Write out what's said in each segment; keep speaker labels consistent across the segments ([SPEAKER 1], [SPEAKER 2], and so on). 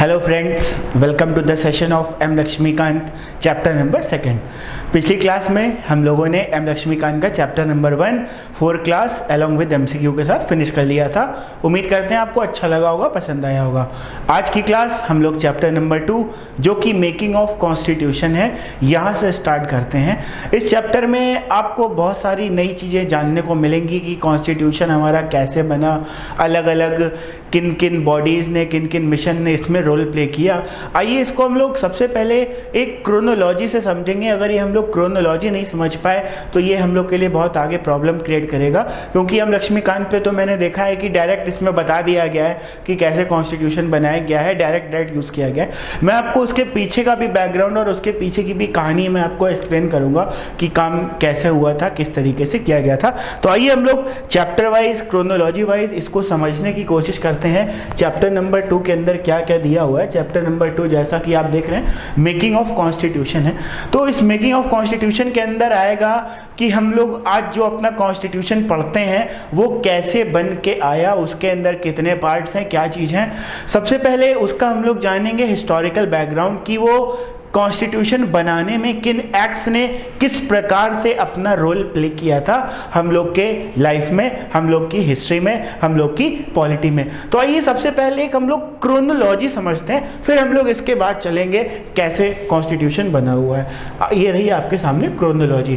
[SPEAKER 1] Hello friends, welcome to the session of M Laxmikanth chapter number 2। पिछली class में हम लोगों ने एम लक्ष्मीकांत का chapter number 1 4 class along with MCQ के साथ फिनिश कर लिया था। उम्मीद करते हैं आपको अच्छा लगा होगा, पसंद आया होगा। आज की क्लास हम लोग चैप्टर नंबर 2 जो कि मेकिंग ऑफ कॉन्स्टिट्यूशन है, यहाँ से स्टार्ट करते हैं। इस चैप्टर में आपको बहुत सारी नई चीज़ें जानने को मिलेंगी कि कॉन्स्टिट्यूशन हमारा कैसे बना, अलग अलग किन किन बॉडीज़ ने, किन किन मिशन ने इसमें रोल प्ले किया। आइए इसको हम लोग सबसे पहले एक क्रोनोलॉजी से समझेंगे। अगर ये हम लोग क्रोनोलॉजी नहीं समझ पाए तो ये हम लोग के लिए बहुत आगे प्रॉब्लम क्रिएट करेगा, क्योंकि हम लक्ष्मीकांत पे तो मैंने देखा है कि डायरेक्ट इसमें बता दिया गया है कि कैसे कॉन्स्टिट्यूशन बनाया गया है, डायरेक्ट यूज़ किया गया है। मैं आपको उसके पीछे का भी बैकग्राउंड और उसके पीछे की भी कहानी मैं आपको एक्सप्लेन करूँगा कि काम कैसे हुआ था, किस तरीके से किया गया था। तो आइए हम लोग चैप्टर वाइज, क्रोनोलॉजी वाइज इसको समझने की कोशिश करते हैं। चैप्टर नंबर 2 के अंदर क्या क्या दिया हुआ है। चैप्टर नंबर 2 जैसा कि आप देख रहे हैं मेकिंग ऑफ कॉन्स्टिट्यूशन है। तो इस मेकिंग ऑफ कॉन्स्टिट्यूशन के अंदर आएगा कि हम लोग आज जो अपना कॉन्स्टिट्यूशन पढ़ते हैं वो कैसे बन के आया, उसके अंदर कितने पार्ट्स हैं, क्या चीज़ हैं। सबसे पहले उसका हम लोग जानेंगे हिस्टोरिकल बैकग्राउंड कि वो कॉन्स्टिट्यूशन बनाने में किन एक्ट्स ने किस प्रकार से अपना रोल प्ले किया था हम लोग के लाइफ में, हम लोग की हिस्ट्री में, हम लोग की पॉलिटी में। तो आइए सबसे पहले एक हम लोग क्रोनोलॉजी समझते हैं, फिर हम लोग इसके बाद चलेंगे कैसे कॉन्स्टिट्यूशन बना हुआ है। ये रही आपके सामने क्रोनोलॉजी।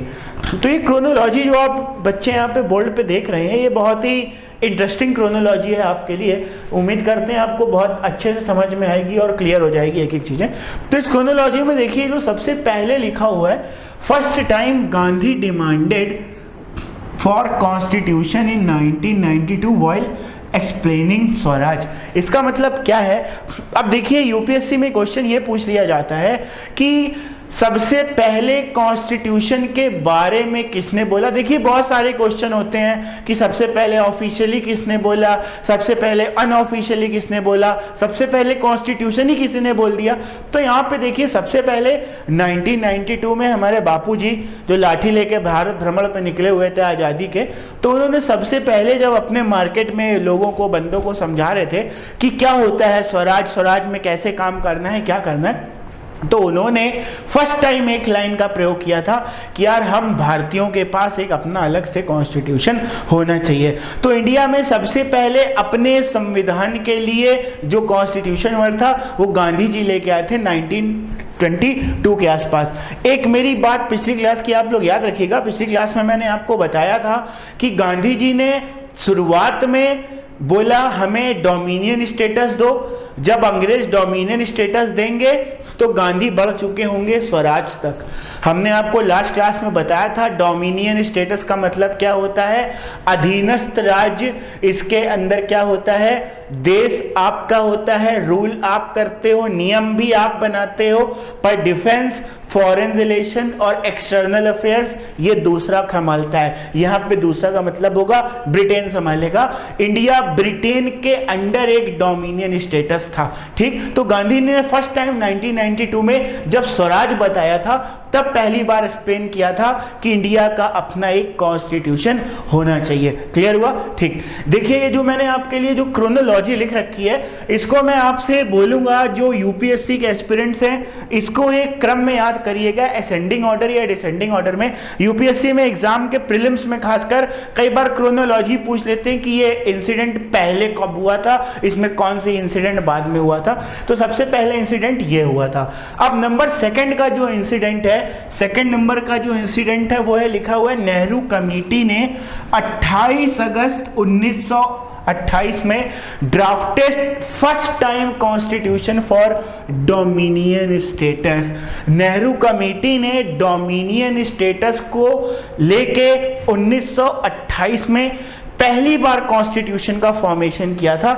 [SPEAKER 1] तो ये क्रोनोलॉजी जो आप बच्चे यहाँ पे बोर्ड पे देख रहे हैं, ये बहुत ही इंटरेस्टिंग क्रोनोलॉजी है आपके लिए। उम्मीद करते हैं आपको बहुत अच्छे से समझ में आएगी और क्लियर हो जाएगी एक एक चीज़ें। तो इस क्रोनोलॉजी में देखिए जो सबसे पहले लिखा हुआ है, first time Gandhi demanded for constitution in 1992 while explaining Swaraj. इसका मतलब क्या है? अब देखिए यूपीएससी में क्वेश्चन ये पूछ लिया जाता है कि सबसे पहले कॉन्स्टिट्यूशन के बारे में किसने बोला। देखिए बहुत सारे क्वेश्चन होते हैं कि सबसे पहले ऑफिशियली किसने बोला, सबसे पहले अनऑफिशियली किसने बोला, सबसे पहले कॉन्स्टिट्यूशन ही किसी ने बोल दिया। तो यहाँ पे देखिए सबसे पहले 1992 में हमारे बापूजी जो लाठी लेके भारत भ्रमण पे निकले हुए थे आज़ादी के, तो उन्होंने सबसे पहले जब अपने मार्केट में लोगों को, बंदों को समझा रहे थे कि क्या होता है स्वराज, स्वराज में कैसे काम करना है, क्या करना है, तो उन्होंने फर्स्ट टाइम एक लाइन का प्रयोग किया था कि यार हम भारतीयों के पास एक अपना अलग से कॉन्स्टिट्यूशन होना चाहिए। तो इंडिया में सबसे पहले अपने संविधान के लिए जो कॉन्स्टिट्यूशन वर्ड था वो गांधी जी लेके आए थे 1922 के आसपास। एक मेरी बात पिछली क्लास की आप लोग याद रखिएगा, पिछली क्लास में मैंने आपको बताया था कि गांधी जी ने शुरुआत में बोला हमें डोमिनियन स्टेटस दो। जब अंग्रेज डोमिनियन स्टेटस देंगे तो गांधी बढ़ चुके होंगे स्वराज तक। हमने आपको लास्ट क्लास में बताया था डोमिनियन स्टेटस का मतलब क्या होता है, अधीनस्थ राज्य। इसके अंदर क्या होता है, देश आपका होता है, रूल आप करते हो, नियम भी आप बनाते हो, पर डिफेंस, फॉरेन रिलेशन और एक्सटर्नल अफेयर्स ये दूसरा संभालता है। यहाँ पे दूसरा का मतलब होगा ब्रिटेन संभालेगा। इंडिया ब्रिटेन के अंडर एक डोमिनियन स्टेटस था, ठीक। तो गांधी ने फर्स्ट टाइम 1992 में जब स्वराज बताया था तब पहली बार एक्सप्लेन किया था कि इंडिया का अपना एक कॉन्स्टिट्यूशन होना चाहिए। क्लियर हुआ? ठीक। देखिए ये जो मैंने आपके लिए जो क्रोनोलॉजी लिख रखी है, इसको मैं आपसे बोलूंगा जो यूपीएससी के एस्पिरेंट्स हैं इसको एक क्रम में याद करिएगा, असेंडिंग ऑर्डर या डिसेंडिंग ऑर्डर में। यूपीएससी में एग्जाम के प्रीलिम्स में खासकर कई बार क्रोनोलॉजी पूछ लेते हैं कि ये इंसिडेंट पहले कब हुआ था, इसमें कौन सी इंसिडेंट बाद में हुआ था। तो सबसे पहले इंसिडेंट ये हुआ था। अब नंबर 2 का जो इंसिडेंट है, सेकंड नंबर का जो इंसिडेंट है वो है लिखा हुआ है नेहरू कमेटी ने 28 अगस्त 1928 में drafted first time constitution for dominion status. Nehru committee ने डोमिनियन स्टेटस को लेके 1928 में पहली बार कॉन्स्टिट्यूशन का फॉर्मेशन किया था।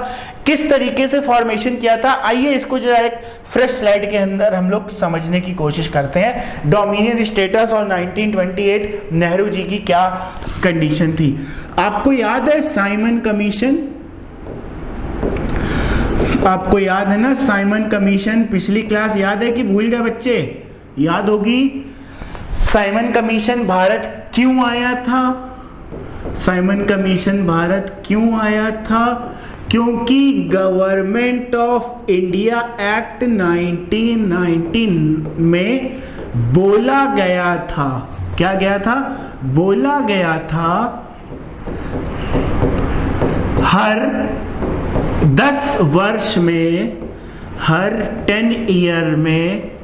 [SPEAKER 1] किस तरीके से फॉर्मेशन किया था, आइए इसको जरा एक फ्रेश स्लाइड के अंदर हम लोग समझने की कोशिश करते हैं। डोमिनियन स्टेटस और 1928 नेहरू जी की क्या कंडीशन थी। आपको याद है साइमन कमीशन? आपको याद है ना साइमन कमीशन? पिछली क्लास याद है कि भूल गए बच्चे? याद होगी। साइमन कमीशन भारत क्यों आया था? साइमन कमीशन भारत क्यों आया था? क्योंकि गवर्नमेंट ऑफ इंडिया एक्ट 1919 में बोला गया था, क्या गया था? बोला गया था हर 10 वर्ष में, हर 10 ईयर में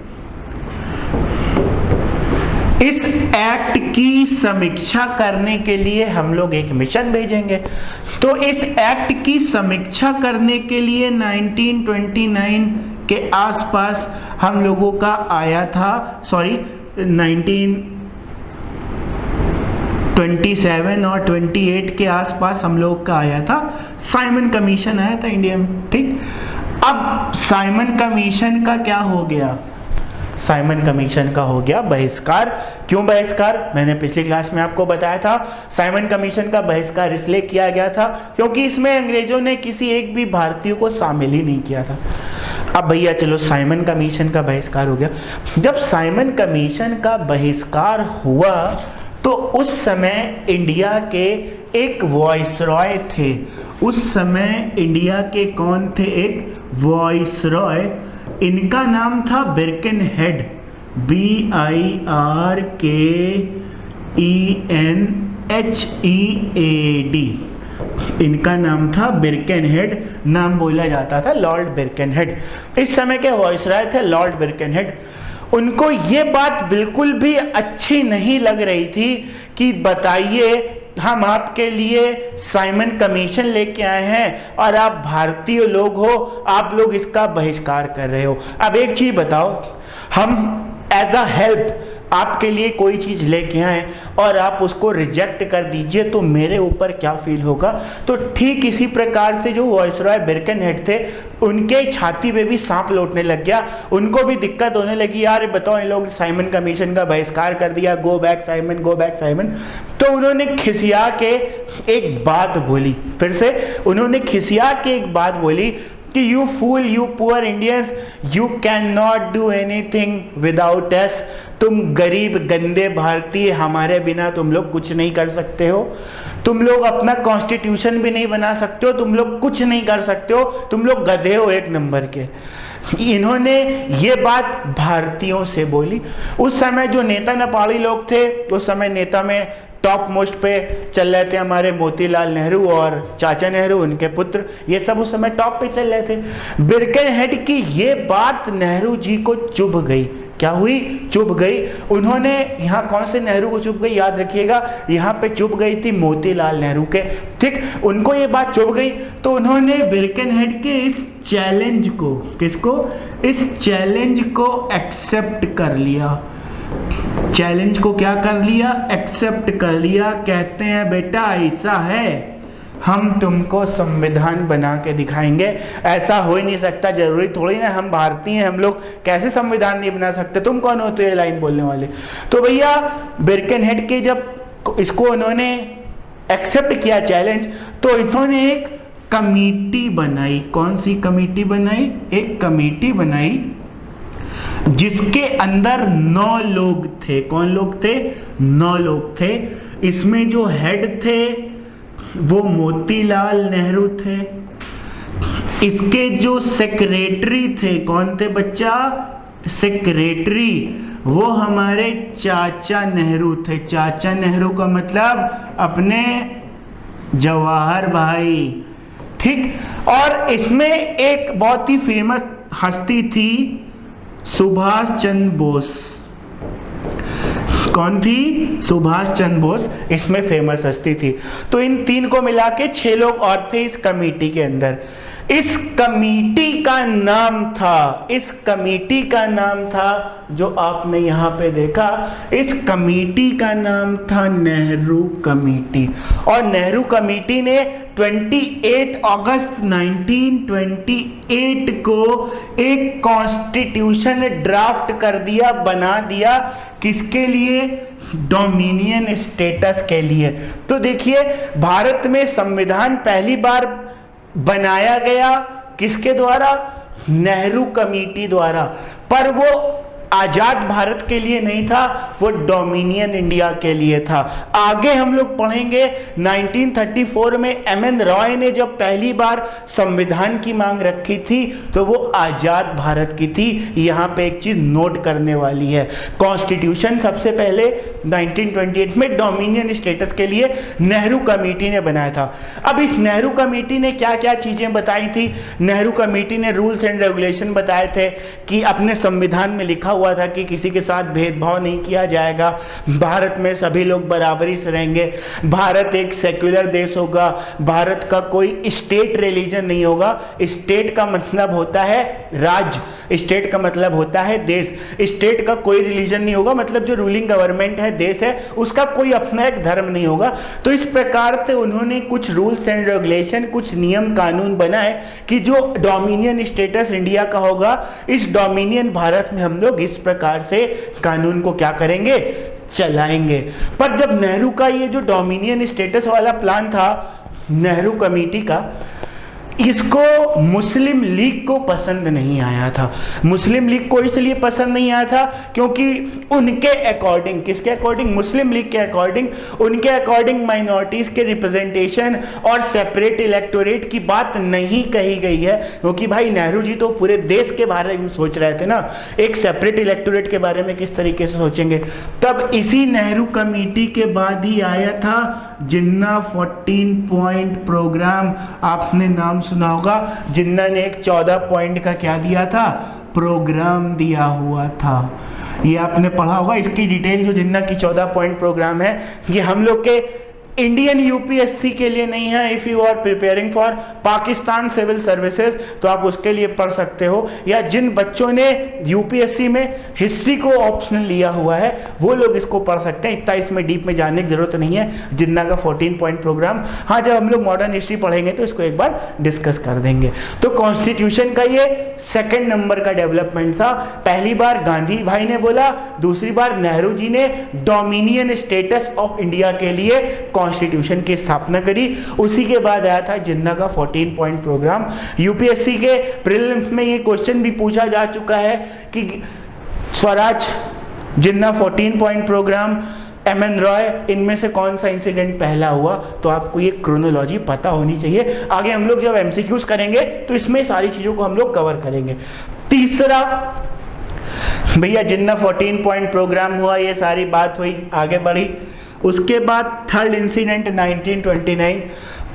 [SPEAKER 1] इस एक्ट की समीक्षा करने के लिए हम लोग एक मिशन भेजेंगे। तो इस एक्ट की समीक्षा करने के लिए 1929 के आसपास हम लोगों का आया था, 1927 और 28 के आसपास हम लोग का आया था, साइमन कमीशन आया था इंडिया में। ठीक, अब साइमन कमीशन का क्या हो गया? साइमन कमीशन का हो गया बहिष्कार। क्यों बहिष्कार? मैंने पिछली क्लास में आपको बताया था, साइमन कमीशन का बहिष्कार इसलिए किया गया था क्योंकि इसमें अंग्रेजों ने किसी एक भी भारतीय को शामिल ही नहीं किया था। अब भैया चलो साइमन कमीशन का बहिष्कार हो गया। जब साइमन कमीशन का बहिष्कार हुआ तो उस समय इंडिया के एक वॉइसरॉय थे। उस समय इंडिया के कौन थे? एक वॉइसरॉय, इनका नाम था बिरकेनहेड, BIRKENHEAD, इनका नाम था बिरकेनहेड, नाम बोला जाता था लॉर्ड बिरकेनहेड। इस समय के वॉइसरॉय थे लॉर्ड बिरकेनहेड। उनको ये बात बिल्कुल भी अच्छी नहीं लग रही थी कि बताइए हम आपके लिए साइमन कमीशन लेके आए हैं और आप भारतीय लोग हो, आप लोग इसका बहिष्कार कर रहे हो। अब एक चीज बताओ, हम एज अ हेल्प आपके लिए कोई चीज लेके आए और आप उसको रिजेक्ट कर दीजिए तो मेरे ऊपर क्या फील होगा? तो ठीक इसी प्रकार से जो वॉइसरॉय बिरकेनहेड थे, उनके छाती पे भी सांप लौटने लग गया। उनको भी दिक्कत होने लगी, यार बताओ इन लोग साइमन कमीशन का बहिष्कार कर दिया, go back Simon, go back Simon. तो उन्होंने खिसिया के एक बात बोली, फिर से उन्होंने खिसिया के एक बात बोली कि you fool, you poor Indians, you can not do anything without us. तुम गरीब गंदे भारतीय, हमारे बिना तुम लोग कुछ नहीं कर सकते हो। तुम लोग अपना कॉन्स्टिट्यूशन भी नहीं बना सकते हो, तुम लोग कुछ नहीं कर सकते हो, तुम लोग गधे हो एक नंबर के। इन्होंने ये बात भारतीयों से बोली। उस समय जो नेता नेपाली लोग थे, उस समय नेता में टॉप मोस्ट पे चल रहे थे हमारे मोतीलाल नेहरू और चाचा नेहरू, उनके पुत्र, ये सब उस समय टॉप पे चल रहे थे। बिरकेनहेड की ये बात नेहरू जी को चुभ गई। क्या हुई? चुभ गई। उन्होंने, यहाँ कौन से नेहरू को चुभ गई याद रखिएगा, यहाँ पे चुभ गई थी मोतीलाल नेहरू के। ठीक, उनको ये बात चुभ गई तो उन्होंने बिरकेनहेड के इस चैलेंज को, किसको? इस चैलेंज को एक्सेप्ट कर लिया। चैलेंज को क्या कर लिया? एक्सेप्ट कर लिया। कहते हैं बेटा ऐसा है, हम तुमको संविधान बना के दिखाएंगे। ऐसा हो ही नहीं सकता, जरूरी थोड़ी ना, हम भारतीय हैं, हम लोग कैसे संविधान नहीं बना सकते? तुम कौन होते हो ये लाइन बोलने वाले? तो भैया बिरकेनहेड के जब इसको उन्होंने एक्सेप्ट किया चैलेंज, तो इन्होंने एक कमेटी बनाई। कौन सी कमेटी बनाई? एक कमेटी बनाई जिसके अंदर 9 लोग थे। कौन लोग थे? 9 लोग थे। इसमें जो हेड थे वो मोतीलाल नेहरू थे। इसके जो सेक्रेटरी थे, कौन थे बच्चा? सेक्रेटरी, वो हमारे चाचा नेहरू थे। चाचा नेहरू का मतलब अपने जवाहर भाई। ठीक, और इसमें एक बहुत ही फेमस हस्ती थी, सुभाष चंद्र बोस। कौन थी? सुभाष चंद्र बोस इसमें फेमस हस्ती थी। तो इन 3 को मिला के 6 लोग और थे इस कमेटी के अंदर। इस कमेटी का नाम था, इस कमेटी का नाम था जो आपने यहाँ पे देखा, इस कमेटी का नाम था नेहरू कमेटी। और नेहरू कमेटी ने 28 अगस्त 1928 को एक कॉन्स्टिट्यूशन ड्राफ्ट कर दिया, बना दिया। किसके लिए? डोमिनियन स्टेटस के लिए। तो देखिए, भारत में संविधान पहली बार बनाया गया किसके द्वारा? नेहरू कमेटी द्वारा। पर वो आजाद भारत के लिए नहीं था, वो डोमिनियन इंडिया के लिए था। आगे हम लोग पढ़ेंगे 1934 में एम.एन. रॉय ने जब पहली बार संविधान की मांग रखी थी तो वो आजाद भारत की थी। यहां पे एक चीज नोट करने वाली है, कॉन्स्टिट्यूशन सबसे पहले 1928 में डोमिनियन स्टेटस के लिए नेहरू कमेटी ने बनाया था। अब इस नेहरू कमेटी ने क्या क्या चीजें बताई थी? नेहरू कमेटी ने रूल्स एंड रेगुलेशन बताए थे कि अपने संविधान में लिखा हुआ था कि किसी के साथ भेदभाव नहीं किया जाएगा, भारत में सभी लोग बराबरी से रहेंगे, भारत एक सेक्युलर देश होगा, भारत का कोई स्टेट रिलीजन नहीं होगा। स्टेट का मतलब होता है राज्य, स्टेट का मतलब होता है देश। स्टेट का कोई रिलीजन नहीं होगा, मतलब जो रूलिंग गवर्नमेंट है, देश है, उसका कोई अपना एक धर्म नहीं होगा। तो इस प्रकार से उन्होंने कुछ रूल्स एंड रेगुलेशन, कुछ नियम कानून बनाए कि जो डोमिनियन स्टेटस इंडिया का होगा, इस डोमिनियन भारत में हम लोग इस प्रकार से कानून को क्या करेंगे, चलाएंगे। पर जब नेहरू का ये जो डोमिनियन स्टेटस वाला प्लान था नेहरू कमेटी का, इसको मुस्लिम लीग को पसंद नहीं आया था। मुस्लिम लीग को इसलिए पसंद नहीं आया था क्योंकि उनके अकॉर्डिंग, किसके अकॉर्डिंग, मुस्लिम लीग के अकॉर्डिंग, उनके अकॉर्डिंग माइनॉरिटीज के रिप्रेजेंटेशन और सेपरेट इलेक्टोरेट की बात नहीं कही गई है। क्योंकि भाई नेहरू जी तो पूरे देश के बारे में सोच रहे थे ना, एक सेपरेट इलेक्टोरेट के बारे में किस तरीके से सोचेंगे। तब इसी नेहरू कमेटी के बाद ही आया था जिन्ना 14 पॉइंट प्रोग्राम। आपने नाम सुना होगा, जिन्ना ने एक 14 पॉइंट का क्या दिया था, प्रोग्राम दिया हुआ था। ये आपने पढ़ा होगा। इसकी डिटेल जो जिन्ना की 14 पॉइंट प्रोग्राम है, ये हम लोग के इंडियन यूपीएससी के लिए नहीं है। If you are preparing for Pakistan civil services तो आप उसके लिए पढ़ सकते हो, या जिन बच्चों ने यूपीएससी में हिस्ट्री को ऑप्शनल लिया हुआ है वो लोग इसको पढ़ सकते हैं। इतना इसमें डीप में जाने की जरूरत नहीं है। जिन्ना का 14 पॉइंट प्रोग्राम, हाँ जब हम लोग मॉडर्न हिस्ट्री पढ़ेंगे तो इसको एक बार डिस्कस कर देंगे। तो कॉन्स्टिट्यूशन का ये सेकेंड नंबर का डेवलपमेंट था। पहली बार गांधी भाई ने बोला, दूसरी बार नेहरू जी ने डोमिनियन स्टेटस ऑफ इंडिया के लिए कॉन्स्टिट्यूशन की स्थापना करी। उसी के बाद आया था जिन्ना का 14 पॉइंट प्रोग्राम। यूपीएससी के प्रीलिम्स में ये क्वेश्चन भी पूछा जा चुका है कि स्वराज, जिन्ना 14 पॉइंट प्रोग्राम, एम.एन. रॉय, इनमें से कौन सा इंसिडेंट पहला हुआ। तो आपको ये क्रोनोलॉजी पता होनी चाहिए। आगे हम लोग जब एमसीक्यूज करेंगे तो इसमें सारी चीजों को हम लोग कवर करेंगे। तीसरा भैया जिन्ना 14 पॉइंट प्रोग्राम हुआ, ये सारी बात हुई, आगे बढ़ी। उसके बाद थर्ड इंसिडेंट 1929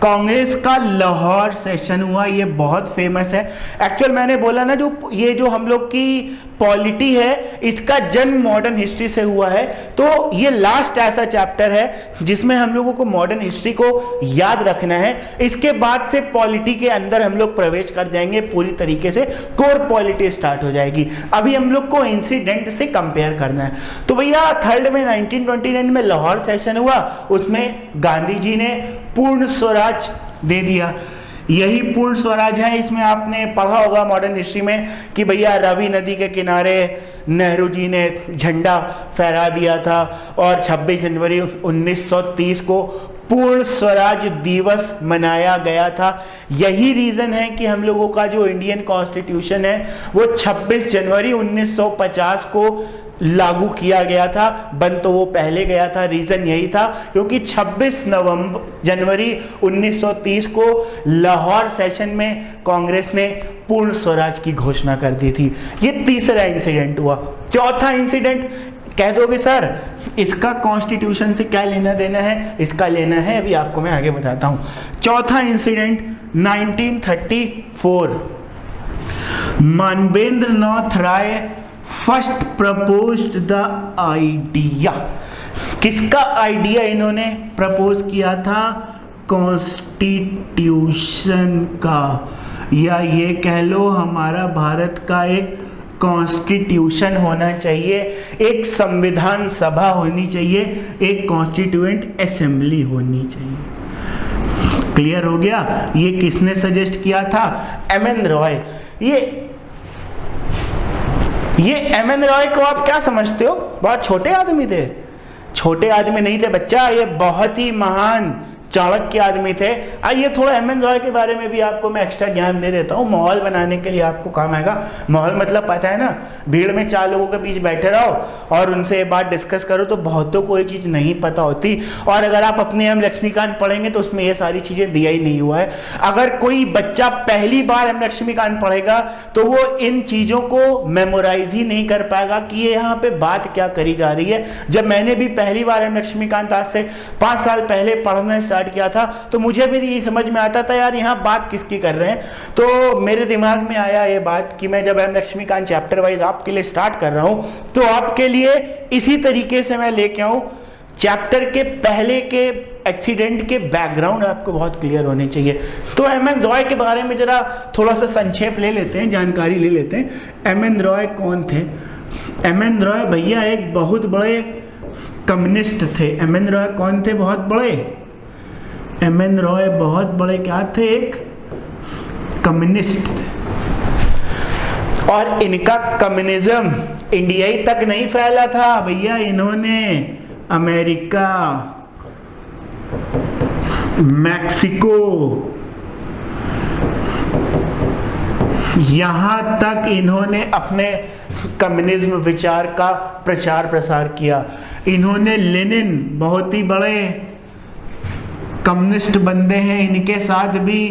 [SPEAKER 1] कांग्रेस का लाहौर सेशन हुआ। ये बहुत फेमस है। एक्चुअल मैंने बोला ना, जो ये जो हम लोग की पॉलिटी है इसका जन्म मॉडर्न हिस्ट्री से हुआ है। तो ये लास्ट ऐसा चैप्टर है जिसमें हम लोगों को मॉडर्न हिस्ट्री को याद रखना है। इसके बाद से पॉलिटी के अंदर हम लोग प्रवेश कर जाएंगे, पूरी तरीके से कोर पॉलिटी स्टार्ट हो जाएगी। अभी हम लोग को इंसिडेंट से कंपेयर करना है। तो भैया थर्ड में 1929 में लाहौर सेशन हुआ, उसमें गांधी जी ने पूर्ण स्वराज दे दिया। यही पूर्ण स्वराज है। इसमें आपने पढ़ा होगा मॉडर्न हिस्ट्री में कि भैया रावी नदी के किनारे नेहरू जी ने झंडा फहरा दिया था और 26 जनवरी 1930 को पूर्ण स्वराज दिवस मनाया गया था। यही रीजन है कि हम लोगों का जो इंडियन कॉन्स्टिट्यूशन है वो 26 जनवरी 1950 को लागू किया गया था। बन तो वो पहले गया था, रीजन यही था क्योंकि 26 जनवरी 1930 को लाहौर सेशन में कांग्रेस ने पूर्ण स्वराज की घोषणा कर दी थी। ये तीसरा इंसिडेंट हुआ। चौथा इंसिडेंट कह दोगे सर इसका कॉन्स्टिट्यूशन से क्या लेना देना है, इसका लेना है, अभी आपको मैं आगे बताता हूं। चौथा incident 1934 Manvendra Nath Roy first proposed the idea. किसका आइडिया इन्होंने प्रपोज किया था, कॉन्स्टिट्यूशन का, या ये कह लो हमारा भारत का एक कॉन्स्टिट्यूशन होना चाहिए, एक संविधान सभा होनी चाहिए, एक कॉन्स्टिट्यूएंट असेंबली होनी चाहिए। क्लियर हो गया। ये किसने सजेस्ट किया था, एम.एन. रॉय। ये एम.एन. रॉय को आप क्या समझते हो, बहुत छोटे आदमी थे? छोटे आदमी नहीं थे बच्चा, ये बहुत ही महान चाणक्य आदमी थे। आइए थोड़ा एम एन रॉय के बारे में भी आपको मैं एक्स्ट्रा ज्ञान दे देता हूँ, माहौल बनाने के लिए आपको काम आएगा। माहौल मतलब पता है ना, भीड़ में 4 लोगों के बीच बैठे रहो और उनसे ये बात डिस्कस करो तो बहुतों को ये चीज़ नहीं पता होती, और अगर आप अपने एम लक्ष्मीकांत पढ़ेंगे तो उसमें ये सारी चीज़ें दिया ही नहीं हुआ है। अगर कोई बच्चा पहली बार एम लक्ष्मीकांत पढ़ेगा तो वो इन चीज़ों को मेमोराइज ही नहीं कर पाएगा कि ये यहाँ पे बात क्या करी जा रही है। जब मैंने भी पहली बार एम लक्ष्मीकांत आज से 5 साल पहले पढ़ना स्टार्ट किया था तो मुझे भी नहीं समझ में आता था यार यहाँ बात किसकी कर रहे हैं। तो मेरे दिमाग में आया ये बात कि मैं जब एम लक्ष्मीकांत चैप्टर वाइज आपके लिए स्टार्ट कर रहा हूँ तो आपके लिए इसी तरीके से मैं लेके आऊँ। चैप्टर के पहले के एक्सीडेंट के बैकग्राउंड आपको बहुत क्लियर होने चाहिए। तो एम एन रॉय के बारे में जरा थोड़ा सा संक्षेप ले लेते हैं, जानकारी ले लेते हैं। एम एन रॉय कौन थे? एम एन रॉय भैया एक बहुत बड़े कम्युनिस्ट थे। एम एन रॉय कौन थे? बहुत बड़े। एम एन रॉय बहुत बड़े क्या थे? एक कम्युनिस्ट थे। और इनका कम्युनिज्म इंडिया ही तक नहीं फैला था भैया, इन्होंने अमेरिका, मैक्सिको, यहां तक इन्होंने अपने कम्युनिज्म विचार का प्रचार प्रसार किया। इन्होंने लेनिन, बहुत ही बड़े कम्युनिस्ट बंदे हैं, इनके साथ भी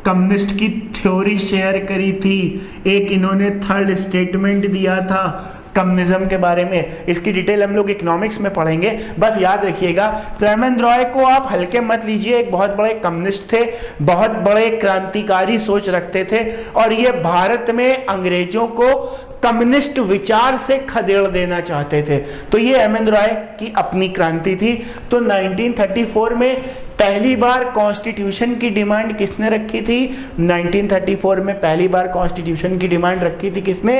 [SPEAKER 1] कम्युनिस्ट की थ्योरी शेयर करी थी। एक इन्होंने 3rd स्टेटमेंट दिया था कम्युनिज्म के बारे में, इसकी डिटेल हम लोग इकोनॉमिक्स में पढ़ेंगे, बस याद रखिएगा। तो एम एन रॉय को आप हल्के मत लीजिए, एक बहुत बड़े कम्युनिस्ट थे, बहुत बड़े क्रांतिकारी सोच रखते थे, और ये भारत में अंग्रेजों को कम्युनिस्ट विचार से खदेड़ देना चाहते थे। तो ये एम एन रॉय की अपनी क्रांति थी। तो 1934 में पहली बार कॉन्स्टिट्यूशन की डिमांड किसने रखी थी? 1934 में पहली बार कॉन्स्टिट्यूशन की डिमांड रखी थी किसने?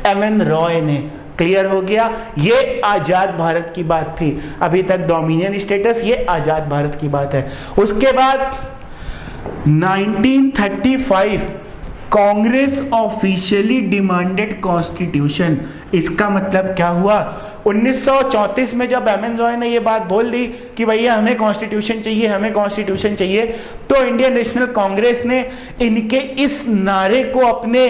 [SPEAKER 1] एम एन रॉय ने। क्लियर हो गया? ये आजाद भारत की बात थी, अभी तक डोमिनियन स्टेटस, ये आजाद भारत की बात है। उसके बाद 1935 कांग्रेस ऑफिशियली डिमांडेड कॉन्स्टिट्यूशन। इसका मतलब क्या हुआ? 1934 में जब एम एन रॉय ने ये बात बोल दी कि भैया हमें कॉन्स्टिट्यूशन चाहिए, हमें कॉन्स्टिट्यूशन चाहिए, तो इंडियन नेशनल कांग्रेस ने इनके इस नारे को अपने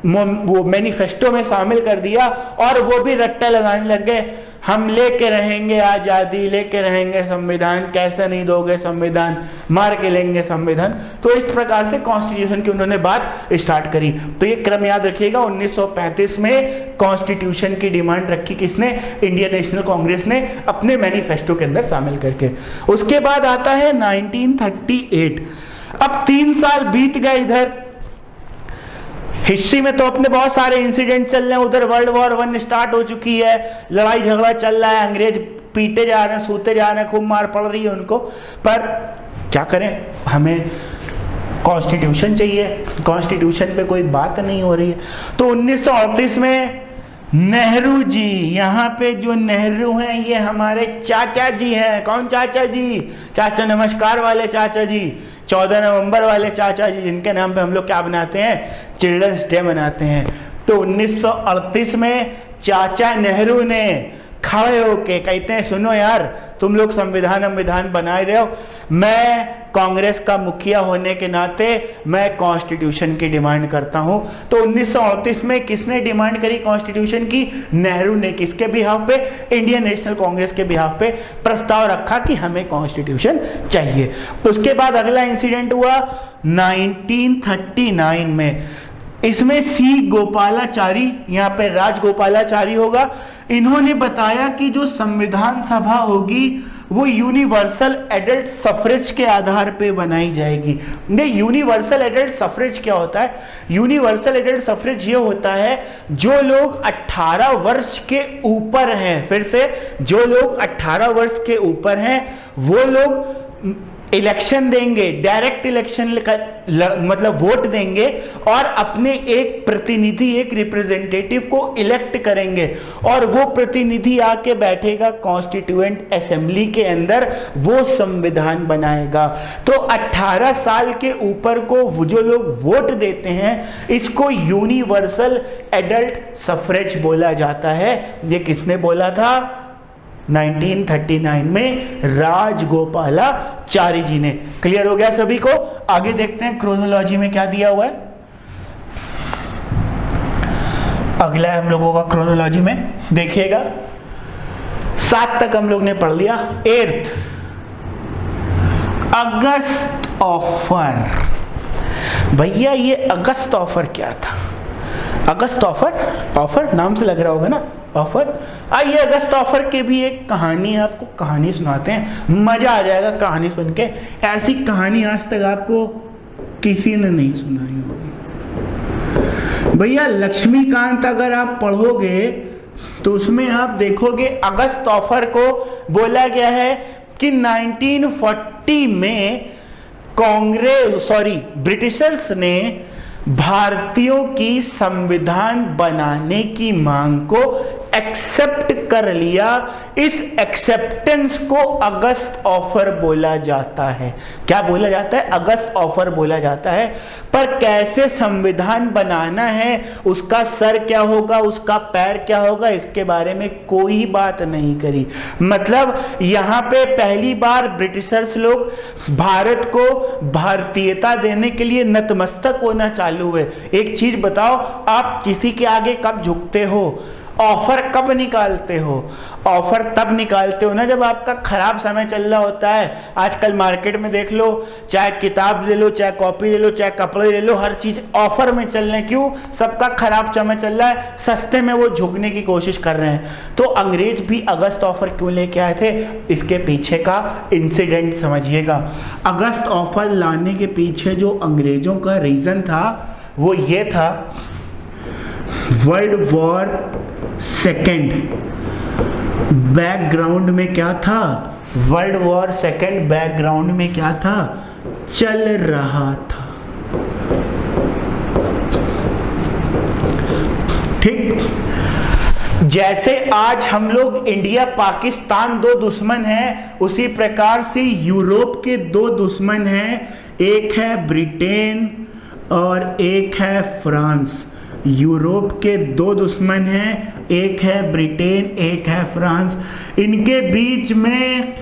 [SPEAKER 1] वो मैनिफेस्टो में शामिल कर दिया, और वो भी रट्टा लगाने लग गए, हम लेके रहेंगे आज़ादी, लेके रहेंगे संविधान, कैसे नहीं दोगे संविधान, मार के लेंगे संविधान। तो इस प्रकार से कॉन्स्टिट्यूशन की उन्होंने बात स्टार्ट करी। तो ये क्रम याद रखिएगा, 1935 में कॉन्स्टिट्यूशन की डिमांड रखी किसने? इंडियन नेशनल कांग्रेस ने अपने मैनिफेस्टो के अंदर शामिल करके। उसके बाद आता है 1938। अब 3 साल बीत गए, इधर हिस्ट्री में तो अपने बहुत सारे इंसिडेंट चल रहे हैं, उधर वर्ल्ड वॉर 1 स्टार्ट हो चुकी है, लड़ाई झगड़ा चल रहा है, अंग्रेज पीटे जा रहे हैं, सूते जा रहे हैं, खूब मार पड़ रही है उनको, पर क्या करें, हमें कॉन्स्टिट्यूशन चाहिए, कॉन्स्टिट्यूशन पे कोई बात नहीं हो रही है। तो 1938 में नेहरू जी, यहाँ पे जो नेहरू हैं ये हमारे चाचा जी हैं। कौन चाचा जी? चाचा नमस्कार वाले चाचा जी, 14 नवंबर वाले चाचा जी, जिनके नाम पे हम लोग क्या बनाते हैं? चिल्ड्रंस डे मनाते हैं। तो 1938 में चाचा नेहरू ने खड़े होके कहते हैं, सुनो यार, तुम लोग संविधान बना रहे हो, मैं कांग्रेस का मुखिया होने के नाते मैं कॉन्स्टिट्यूशन की डिमांड करता हूं। तो 1938 में किसने डिमांड करी कॉन्स्टिट्यूशन की? नेहरू ने। किसके बिहाफ पे? इंडियन नेशनल कांग्रेस के बिहाफ पे प्रस्ताव रखा कि हमें कॉन्स्टिट्यूशन चाहिए। तो उसके बाद अगला इंसिडेंट हुआ 1939 में। इसमें सी गोपालाचारी, यहाँ पे राजगोपालाचारी होगा, इन्होंने बताया कि जो संविधान सभा होगी वो यूनिवर्सल एडल्ट सफरेज के आधार पे बनाई जाएगी। ये यूनिवर्सल एडल्ट सफरेज क्या होता है? यूनिवर्सल एडल्ट सफरेज ये होता है जो लोग 18 वर्ष के ऊपर हैं, फिर से जो लोग 18 वर्ष के ऊपर हैं वो लोग इलेक्शन देंगे, डायरेक्ट इलेक्शन मतलब वोट देंगे और अपने एक प्रतिनिधि, एक रिप्रेजेंटेटिव को इलेक्ट करेंगे, और वो प्रतिनिधि आके बैठेगा कॉन्स्टिट्यूएंट असेंबली के अंदर, वो संविधान बनाएगा। तो 18 साल के ऊपर को जो लोग वोट देते हैं इसको यूनिवर्सल एडल्ट सफरेज बोला जाता है। ये किसने बोला था? 1939 में राजगोपालाचारी जी ने। क्लियर हो गया सभी को? आगे देखते हैं क्रोनोलॉजी में क्या दिया हुआ है। अगला है हम लोगों का क्रोनोलॉजी में, देखिएगा 7 तक हम लोग ने पढ़ लिया। 8 अगस्त ऑफर। भैया ये अगस्त ऑफर क्या था? अगस्त ऑफर नाम से लग रहा होगा ना, ऑफर। आइए अगस्त ऑफर के भी एक कहानी, आपको कहानी सुनाते हैं, मजा आ जाएगा कहानी सुन के। ऐसी कहानी आज तक आपको किसी ने नहीं सुनाई होगी। भैया लक्ष्मीकांत अगर आप पढ़ोगे तो उसमें आप देखोगे अगस्त ऑफर को बोला गया है कि 1940 में ब्रिटिशर्स ने भारतीयों की संविधान बनाने की मांग को एक्सेप्ट कर लिया। इस एक्सेप्टेंस को अगस्त ऑफर बोला जाता है। क्या बोला जाता है? अगस्त ऑफर बोला जाता है। पर कैसे संविधान बनाना है, उसका सर क्या होगा, उसका पैर क्या होगा, इसके बारे में कोई बात नहीं करी। मतलब यहां पे पहली बार ब्रिटिशर्स लोग भारत को भारतीयता देने के लिए नतमस्तक होना चालू हुए। एक चीज बताओ, आप किसी के आगे कब झुकते हो? ऑफर कब निकालते हो? ऑफर तब निकालते हो ना जब आपका खराब समय चल रहा होता है। आजकल मार्केट में देख लो, चाहे किताब ले लो, चाहे कॉपी ले लो, चाहे कपड़े ले लो, हर चीज ऑफर में चल रहे हैं। क्यों? सबका खराब समय चल रहा है, सस्ते में वो झुकने की कोशिश कर रहे हैं। तो अंग्रेज भी अगस्त ऑफर क्यों लेके आए थे, इसके पीछे का इंसिडेंट समझिएगा। अगस्त ऑफर लाने के पीछे जो अंग्रेजों का रीजन था वो ये था, वर्ल्ड वॉर सेकेंड बैकग्राउंड में क्या था? वर्ल्ड वॉर सेकेंड बैकग्राउंड में क्या था? चल रहा था। ठीक, जैसे आज हम लोग इंडिया पाकिस्तान दो दुश्मन हैं, उसी प्रकार से यूरोप के दो दुश्मन हैं। एक है ब्रिटेन और एक है फ्रांस। यूरोप के दो दुश्मन हैं, एक है ब्रिटेन, एक है फ्रांस। इनके बीच में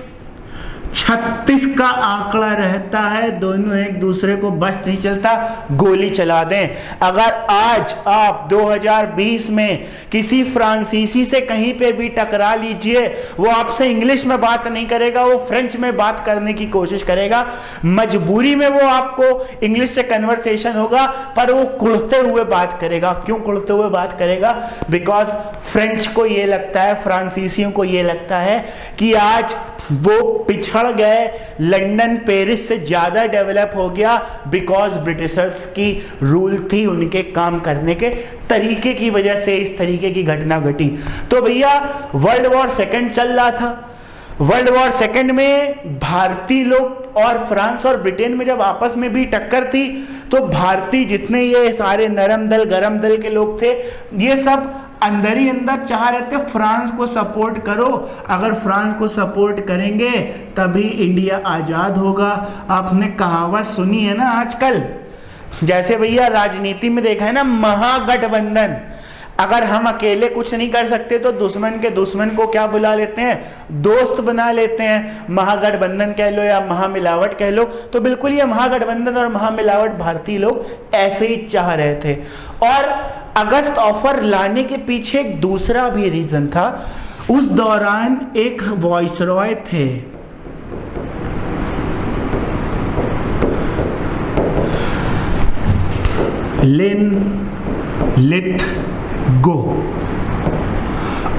[SPEAKER 1] 36 का आंकड़ा रहता है। दोनों एक दूसरे को बस नहीं चलता, गोली चला दें। अगर आज आप 2020 में किसी फ्रांसीसी से कहीं पे भी टकरा लीजिए, वो आपसे इंग्लिश में बात नहीं करेगा, वो फ्रेंच में बात करने की कोशिश करेगा। मजबूरी में वो आपको इंग्लिश से कन्वर्सेशन होगा, पर वो कुड़ते हुए बात करेगा। क्यों कुड़ते हुए बात करेगा? बिकॉज फ्रेंच को ये लगता है, फ्रांसीसियों को ये लगता है कि आज वो पिछड़ गए, लंदन पेरिस से ज्यादा डेवलप हो गया, बिकॉज ब्रिटिशर्स की रूल थी, उनके काम करने के तरीके की वजह से इस तरीके की घटना घटी। तो भैया वर्ल्ड वॉर सेकेंड चल रहा था। वर्ल्ड वॉर सेकेंड में भारतीय लोग और फ्रांस और ब्रिटेन में जब आपस में भी टक्कर थी, तो भारतीय जितने ये सारे नरम दल गरम दल के लोग थे, ये सब अंदर ही अंदर चाह रहे थे फ्रांस को सपोर्ट करो। अगर फ्रांस को सपोर्ट करेंगे तभी इंडिया आजाद होगा। आपने कहावत सुनी है ना आजकल, जैसे भैया राजनीति में देखा है ना, महागठबंधन। अगर हम अकेले कुछ नहीं कर सकते तो दुश्मन के दुश्मन को क्या बुला लेते हैं? दोस्त बना लेते हैं। महागठबंधन कह लो या महामिलावट कह लो, तो बिल्कुल ये महागठबंधन और महामिलावट भारतीय लोग ऐसे ही चाह रहे थे। और अगस्त ऑफर लाने के पीछे एक दूसरा भी रीजन था। उस दौरान एक वॉइसरॉय थे, लिनलिथगो।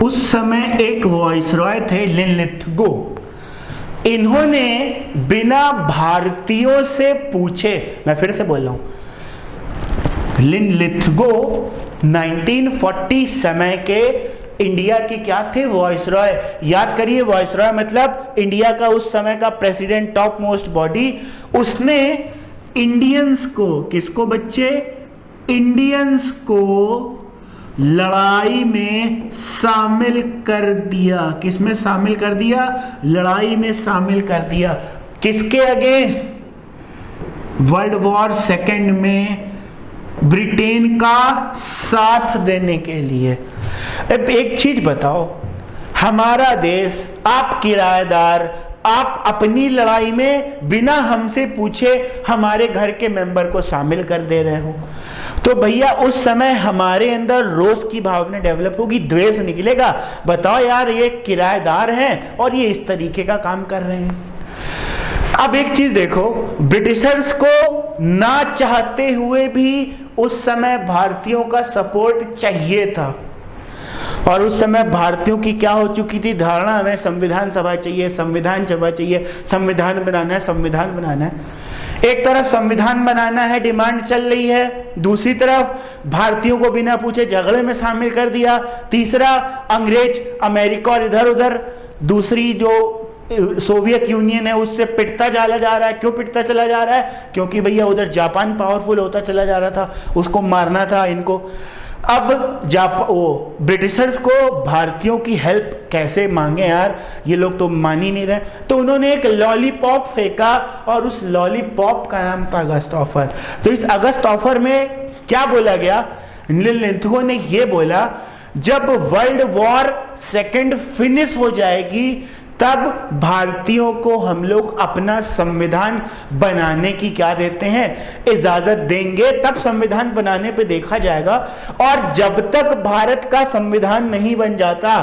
[SPEAKER 1] उस समय एक वॉइसरॉय थे लिनलिथगो। इन्होंने बिना भारतीयों से पूछे, मैं फिर से बोल रहा हूं, लिनलिथगो 1940 समय के इंडिया के क्या थे? वॉइसरॉय। याद करिए, वॉइसरॉय मतलब इंडिया का उस समय का प्रेसिडेंट, टॉप मोस्ट बॉडी। उसने इंडियंस को, किसको बच्चे? इंडियंस को लड़ाई में शामिल कर दिया। किसमें शामिल कर दिया? लड़ाई में शामिल कर दिया। किसके अगेंस्ट? वर्ल्ड वॉर सेकेंड में ब्रिटेन का साथ देने के लिए। अब एक चीज बताओ, हमारा देश, आप किराएदार, आप अपनी लड़ाई में बिना हमसे पूछे हमारे घर के मेंबर को शामिल कर दे रहे हो। तो भैया उस समय हमारे अंदर रोष की भावना डेवलप होगी, द्वेष निकलेगा। बताओ यार, ये किराएदार हैं और ये इस तरीके का काम कर रहे हैं। अब एक चीज देखो, ब्रिटिशर्स को ना चाहते हुए भी उस समय भारतीयों का सपोर्ट चाहिए था। और उस समय भारतीयों की क्या हो चुकी थी धारणा, हमें संविधान सभा चाहिए, संविधान सभा चाहिए, संविधान बनाना है, संविधान बनाना है। एक तरफ संविधान बनाना है डिमांड चल रही है, दूसरी तरफ भारतीयों को बिना पूछे झगड़े में शामिल कर दिया, तीसरा अंग्रेज, अमेरिका और इधर उधर दूसरी जो सोवियत यूनियन है उससे पिटता चला जा रहा है। क्यों पिटता चला जा रहा है? क्योंकि भैया उधर जापान पावरफुल होता चला जा रहा था, उसको मारना था इनको। अब ब्रिटिशर्स को भारतीयों की हेल्प कैसे मांगे यार, ये लोग तो मान ही नहीं रहे। तो उन्होंने एक लॉलीपॉप फेंका और उस लॉलीपॉप का नाम था अगस्त ऑफर। तो इस अगस्त ऑफर में क्या बोला गया, लेखकों ने ये बोला, जब वर्ल्ड वॉर सेकेंड फिनिश हो जाएगी तब भारतीयों को हम लोग अपना संविधान बनाने की क्या देते हैं, इजाजत देंगे। तब संविधान बनाने पे देखा जाएगा। और जब तक भारत का संविधान नहीं बन जाता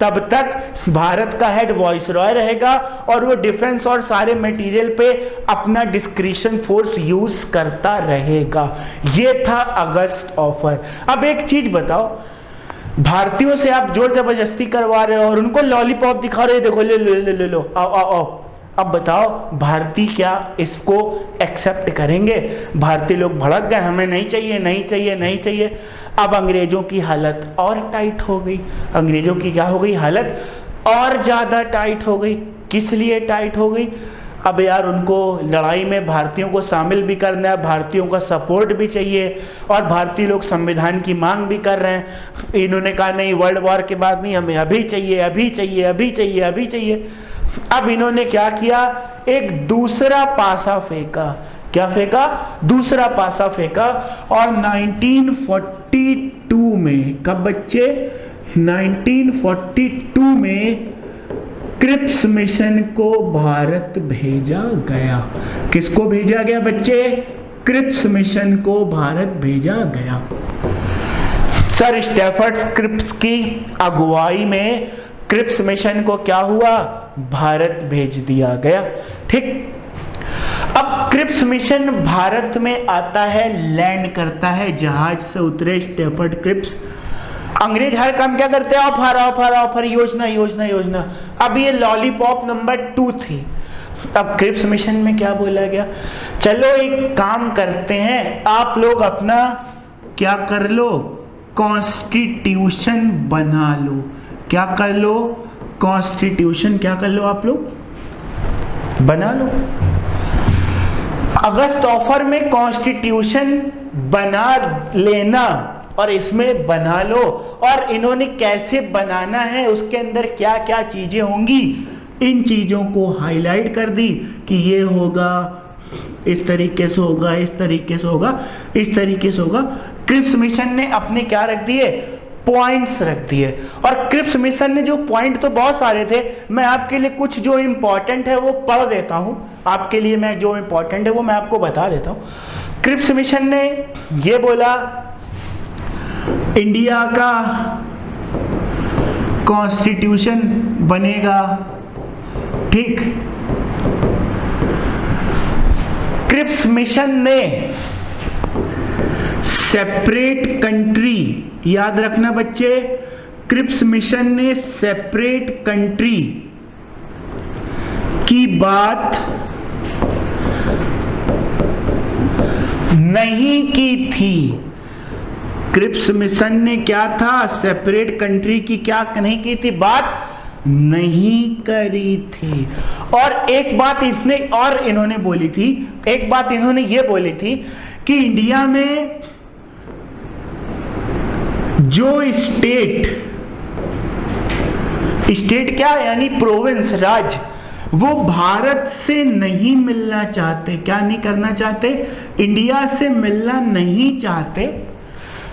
[SPEAKER 1] तब तक भारत का हेड वाइसरॉय रहेगा और वो डिफेंस और सारे मटेरियल पे अपना डिस्क्रिशन फोर्स यूज करता रहेगा। ये था अगस्त ऑफर। अब एक चीज बताओ, भारतीयों से आप जोर जबरदस्ती करवा रहे हो और उनको लॉलीपॉप दिखा रहे हो, देखो ले लो ले लो लो, आओ आओ आओ। अब बताओ भारतीय क्या इसको एक्सेप्ट करेंगे? भारतीय लोग भड़क गए, हमें नहीं चाहिए नहीं चाहिए नहीं चाहिए। अब अंग्रेजों की हालत और टाइट हो गई। अंग्रेजों की क्या हो गई हालत, और ज्यादा टाइट हो गई। किस लिए टाइट हो गई? अब यार उनको लड़ाई में भारतीयों को शामिल भी करना है, भारतीयों का सपोर्ट भी चाहिए और भारतीय लोग संविधान की मांग भी कर रहे हैं। इन्होंने कहा नहीं, वर्ल्ड वॉर के बाद नहीं, हमें अभी चाहिए अभी चाहिए अभी चाहिए अभी चाहिए। अब इन्होंने क्या किया, एक दूसरा पासा फेंका। क्या फेंका? दूसरा पासा फेंका। और 1942 में, कब बच्चे, 1942 में क्रिप्स मिशन को भारत भेजा गया। किसको भेजा गया बच्चे? क्रिप्स मिशन को भारत भेजा गया। सर स्टैफर्ड क्रिप्स की अगुवाई में क्रिप्स मिशन को क्या हुआ, भारत भेज दिया गया। ठीक। अब क्रिप्स मिशन भारत में आता है, लैंड करता है, जहाज से उतरे स्टैफर्ड क्रिप्स। अंग्रेज हर काम क्या करते हैं, ऑफर ऑफर ऑफर, योजना योजना योजना। अब ये लॉलीपॉप नंबर 2 थी। अब क्रिप्स मिशन में क्या बोला गया, चलो एक काम करते हैं, आप लोग अपना क्या कर लो, कॉन्स्टिट्यूशन बना लो। क्या कर लो? कॉन्स्टिट्यूशन क्या कर लो, आप लोग बना लो। अगस्त ऑफर में कॉन्स्टिट्यूशन बना लेना और इसमें बना लो। और इन्होंने कैसे बनाना है, उसके अंदर क्या क्या चीजें होंगी, इन चीजों को हाईलाइट कर दी कि ये होगा, इस तरीके से होगा, इस तरीके से होगा, इस तरीके से होगा। क्रिप्स मिशन ने अपने क्या रख दिए, पॉइंट्स रख दिए। और क्रिप्स मिशन ने जो पॉइंट तो बहुत सारे थे, मैं आपके लिए कुछ जो इंपॉर्टेंट है वो पढ़ देता हूं। आपके लिए मैं जो इंपॉर्टेंट है वो मैं आपको बता देता हूं। क्रिप्स मिशन ने ये बोला, इंडिया का कॉन्स्टिट्यूशन बनेगा। ठीक। क्रिप्स मिशन ने सेपरेट कंट्री, याद रखना बच्चे, क्रिप्स मिशन ने सेपरेट कंट्री की बात नहीं की थी। क्रिप्स मिशन ने क्या था, सेपरेट कंट्री की क्या नहीं की थी, बात नहीं करी थी। और एक बात इन्होंने बोली थी, एक बात इन्होंने ये बोली थी कि इंडिया में जो स्टेट क्या है, यानी प्रोविंस, राज्य, वो भारत से नहीं मिलना चाहते। क्या नहीं करना चाहते? इंडिया से मिलना नहीं चाहते।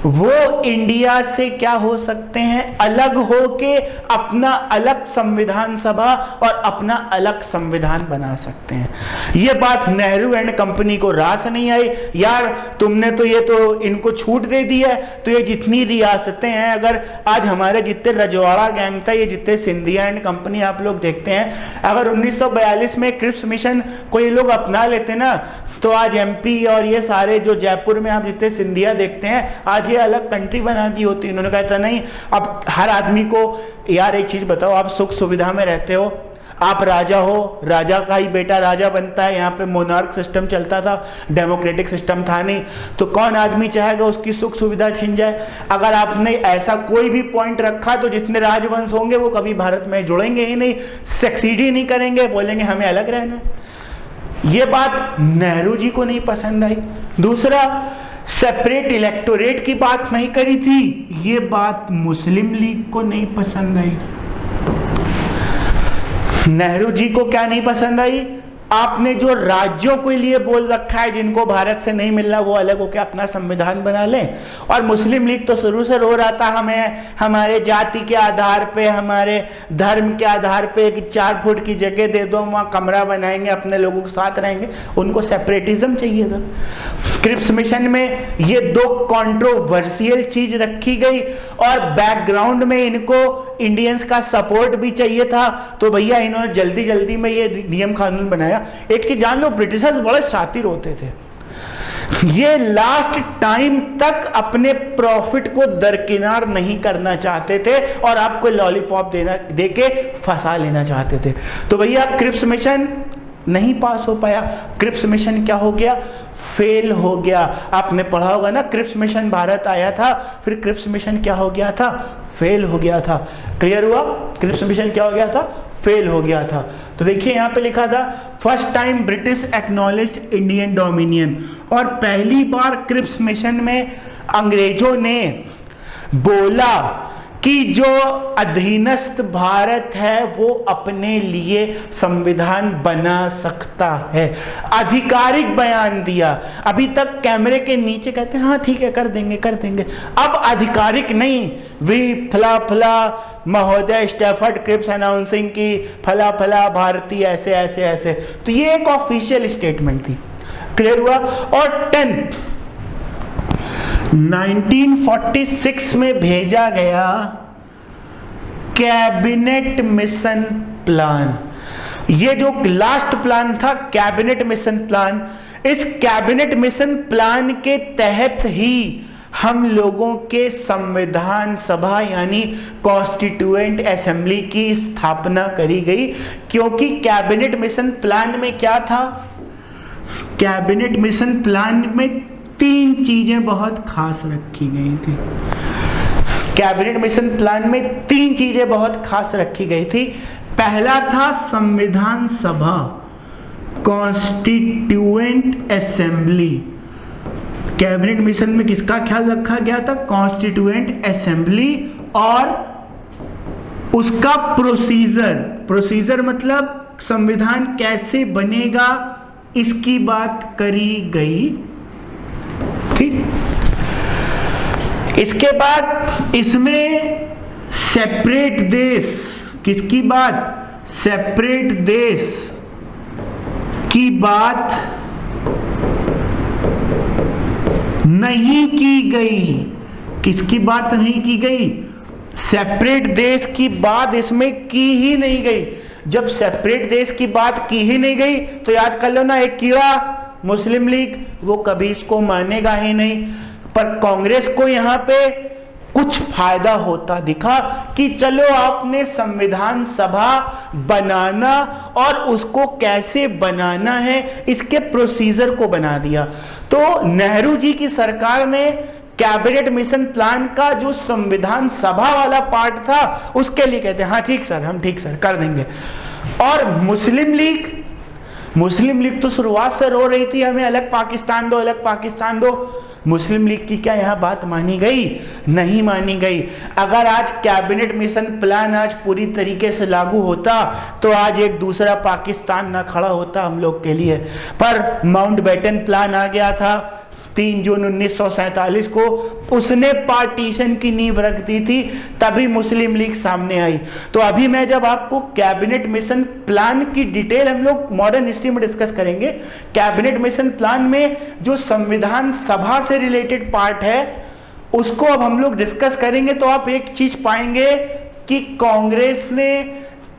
[SPEAKER 1] वो इंडिया से क्या हो सकते हैं, अलग होके अपना अलग संविधान सभा और अपना अलग संविधान बना सकते हैं। ये बात नेहरू एंड कंपनी को रास नहीं आई, यार तुमने तो ये तो इनको छूट दे दी है, तो ये जितनी रियासतें हैं, अगर आज हमारे जितने रजवाड़ा गैंग था, ये जितने सिंधिया एंड कंपनी आप लोग देखते हैं, अगर 1942 में क्रिप्स मिशन को ये लोग अपना लेते ना, तो आज एमपी और ये सारे जो जयपुर में आप जितने सिंधिया देखते हैं, आज ये अलग कंट्री बना दी होती। इन्होंने कहा था नहीं, अब हर आदमी को, यार एक चीज बताओ, आप सुख सुविधा में रहते हो, आप राजा हो, राजा का ही बेटा राजा बनता है, यहाँ पे मोनार्क सिस्टम चलता था, डेमोक्रेटिक सिस्टम था नहीं, तो कौन आदमी चाहेगा उसकी सुख सुविधा छिन जाए। अगर आपने ऐसा कोई भी पॉइंट रखा तो जितने राजवंश होंगे वो कभी भारत में जुड़ेंगे ही नहीं, सक्सीड ही नहीं करेंगे, बोलेंगे हमें अलग रहना है। ये बात नेहरू जी को नहीं पसंद आई। दूसरा, सेपरेट इलेक्टोरेट की बात नहीं करी थी, ये बात मुस्लिम लीग को नहीं पसंद आई। नेहरू जी को क्या नहीं पसंद आई, आपने जो राज्यों के लिए बोल रखा है जिनको भारत से नहीं मिलना वो अलग होकर अपना संविधान बना लें। और मुस्लिम लीग तो शुरू से रो रहा था, हमें हमारे जाति के आधार पे, हमारे धर्म के आधार पे 4 फुट की जगह दे दो, वहाँ कमरा बनाएंगे, अपने लोगों के साथ रहेंगे, उनको सेपरेटिज्म चाहिए था। क्रिप्स मिशन में ये 2 कंट्रोवर्शियल चीज रखी गई और बैकग्राउंड में इनको इंडियंस का सपोर्ट भी चाहिए था, तो भैया इन्होंने जल्दी जल्दी में ये नियम कानून बनाया। एक चीज जान लो, ब्रिटिशर्स बड़े शातिर होते थे, ये लास्ट टाइम तक अपने प्रॉफिट को दरकिनार नहीं करना चाहते थे और आपको लॉलीपॉप देके फंसा लेना चाहते थे। तो भैया क्रिप्स मिशन नहीं पास हो पाया, क्रिप्स मिशन क्या हो गया, फेल हो गया। आपने पढ़ा होगा ना, क्रिप्स मिशन भारत आया था, फिर क्रिप्स मिशन क्या हो गया था, फेल हो गया था। क्लियर हुआ, क्रिप्स मिशन क्या हो गया था, फेल हो गया था। तो देखिए यहाँ पे लिखा था, first time British acknowledged Indian dominion, और पहली बार क्रिप्स मिशन में अंग्रेजों ने बोला कि जो अधीनस्थ भारत है वो अपने लिए संविधान बना सकता है, आधिकारिक बयान दिया। अभी तक कैमरे के नीचे कहते हैं हाँ ठीक है कर देंगे कर देंगे, अब आधिकारिक नहीं, वी फला फला महोदय स्टैफर्ड क्रिप्स अनाउंसिंग की फला फला भारतीय ऐसे ऐसे ऐसे, तो ये एक ऑफिशियल स्टेटमेंट थी। क्लियर हुआ। और 1946 में भेजा गया कैबिनेट मिशन प्लान, ये जो लास्ट प्लान था कैबिनेट मिशन प्लान, इस कैबिनेट मिशन प्लान के तहत ही हम लोगों के संविधान सभा यानी कॉन्स्टिट्यूएंट असेंबली की स्थापना करी गई। क्योंकि कैबिनेट मिशन प्लान में क्या था, कैबिनेट मिशन प्लान में 3 चीजें बहुत खास रखी गई थी। कैबिनेट मिशन प्लान में 3 चीजें बहुत खास रखी गई थी। पहला था संविधान सभा, कॉन्स्टिट्यूएंट असेंबली। कैबिनेट मिशन में किसका ख्याल रखा गया था, कॉन्स्टिट्यूएंट असेंबली, और उसका प्रोसीजर मतलब संविधान कैसे बनेगा इसकी बात करी गई। ठीक, इसके बाद इसमें सेपरेट देश, किसकी बात, सेपरेट देश की बात नहीं की गई। किसकी बात नहीं की गई, सेपरेट देश की बात इसमें की ही नहीं गई। जब सेपरेट देश की बात की ही नहीं गई तो याद कर लो ना, एक कीड़ा मुस्लिम लीग, वो कभी इसको मानेगा ही नहीं। पर कांग्रेस को यहाँ पे कुछ फायदा होता दिखा कि चलो आपने संविधान सभा बनाना और उसको कैसे बनाना है इसके प्रोसीजर को बना दिया। तो नेहरू जी की सरकार ने कैबिनेट मिशन प्लान का जो संविधान सभा वाला पार्ट था उसके लिए कहते हैं हाँ ठीक सर, हम ठीक सर कर देंगे। और मुस्लिम लीग तो शुरुआत से रो रही थी हमें अलग पाकिस्तान दो, अलग पाकिस्तान दो। मुस्लिम लीग की क्या यहाँ बात मानी गई, नहीं मानी गई। अगर आज कैबिनेट मिशन प्लान आज पूरी तरीके से लागू होता तो आज एक दूसरा पाकिस्तान ना खड़ा होता हम लोग के लिए। पर माउंटबेटन प्लान आ गया था, 3 जून 1947 को, उसने पार्टीशन की नींव रख दी थी, तभी मुस्लिम लीग सामने आई। तो अभी मैं जब आपको कैबिनेट मिशन प्लान की डिटेल हम लोग मॉडर्न हिस्ट्री में डिस्कस करेंगे, कैबिनेट मिशन प्लान में जो संविधान सभा से रिलेटेड पार्ट है उसको अब हम लोग डिस्कस करेंगे, तो आप एक चीज पाएंगे कि कांग्रेस ने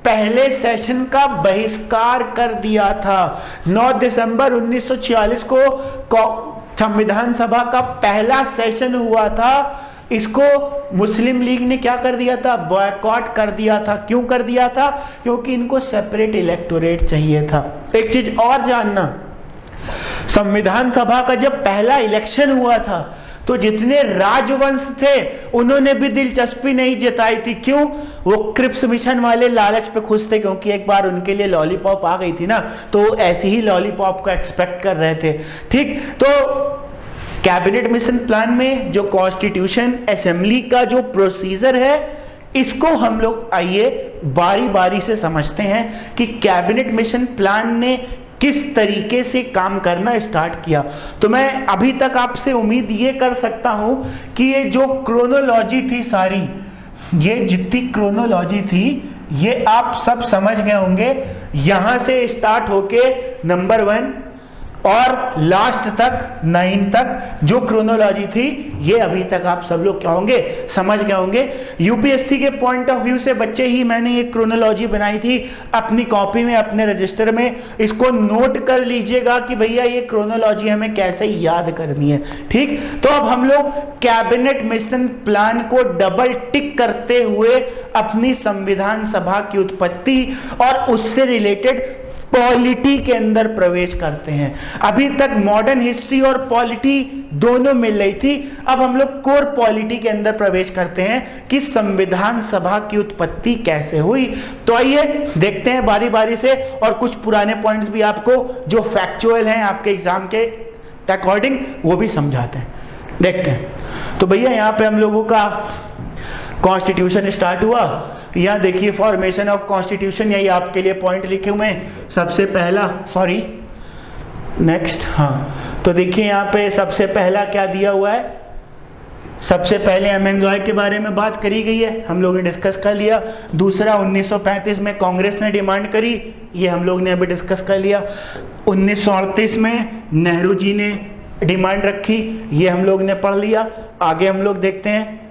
[SPEAKER 1] पहले सेशन का बहिष्कार कर दिया था। 9 दिसंबर 1946 को संविधान सभा का पहला सेशन हुआ था, इसको मुस्लिम लीग ने क्या कर दिया था, बॉयकॉट कर दिया था। क्यों कर दिया था? क्योंकि इनको सेपरेट इलेक्टोरेट चाहिए था। एक चीज और जानना, संविधान सभा का जब पहला इलेक्शन हुआ था तो जितने राजवंश थे उन्होंने भी दिलचस्पी नहीं जताई थी। क्यों? वो क्रिप्स मिशन वाले लालच पे खुश थे, क्योंकि एक बार उनके लिए लॉलीपॉप आ गई थी ना, तो ऐसे ही लॉलीपॉप का एक्सपेक्ट कर रहे थे। ठीक, तो कैबिनेट मिशन प्लान में जो कॉन्स्टिट्यूशन असेंबली का जो प्रोसीजर है, इसको हम लोग आइए बारी बारी से समझते हैं कि कैबिनेट मिशन प्लान ने किस तरीके से काम करना स्टार्ट किया। तो मैं अभी तक आपसे उम्मीद ये कर सकता हूं कि ये जो क्रोनोलॉजी थी सारी, ये जितनी क्रोनोलॉजी थी ये आप सब समझ गए होंगे। यहां से स्टार्ट होके नंबर 1 और लास्ट तक 9 तक जो क्रोनोलॉजी थी, ये अभी तक आप सब लोग क्या होंगे, समझ गए होंगे। यूपीएससी के पॉइंट ऑफ व्यू से बच्चे ही मैंने ये क्रोनोलॉजी बनाई थी अपनी कॉपी में, अपने रजिस्टर में। इसको नोट कर लीजिएगा कि भैया ये क्रोनोलॉजी हमें कैसे याद करनी है। ठीक, तो अब हम लोग कैबिनेट मिशन प्लान को डबल टिक करते हुए अपनी संविधान सभा की उत्पत्ति और उससे रिलेटेड पॉलिटी के अंदर प्रवेश करते हैं। अभी तक मॉडर्न हिस्ट्री और पॉलिटी दोनों मिल रही थी, अब हम लोग कोर पॉलिटी के अंदर प्रवेश करते हैं कि संविधान सभा की उत्पत्ति कैसे हुई। तो आइए देखते हैं बारी बारी से, और कुछ पुराने पॉइंट्स भी आपको जो फैक्चुअल हैं आपके एग्जाम के अकॉर्डिंग वो भी समझाते हैं। देखते हैं। तो भैया यहाँ पे हम लोगों का कॉन्स्टिट्यूशन स्टार्ट हुआ। यहाँ देखिए फॉर्मेशन ऑफ कॉन्स्टिट्यूशन, यही आपके लिए पॉइंट लिखे हुए हैं। सबसे पहला, सॉरी नेक्स्ट, हाँ, तो देखिए यहाँ पे सबसे पहला क्या दिया हुआ है, सबसे पहले एमेंजॉय के बारे में बात करी गई है, हम लोगों ने डिस्कस कर लिया। दूसरा 1935 में कांग्रेस ने डिमांड करी, ये हम लोग ने अभी डिस्कस कर लिया। 1938 में नेहरू जी ने डिमांड रखी, ये हम लोग ने पढ़ लिया। आगे हम लोग देखते हैं,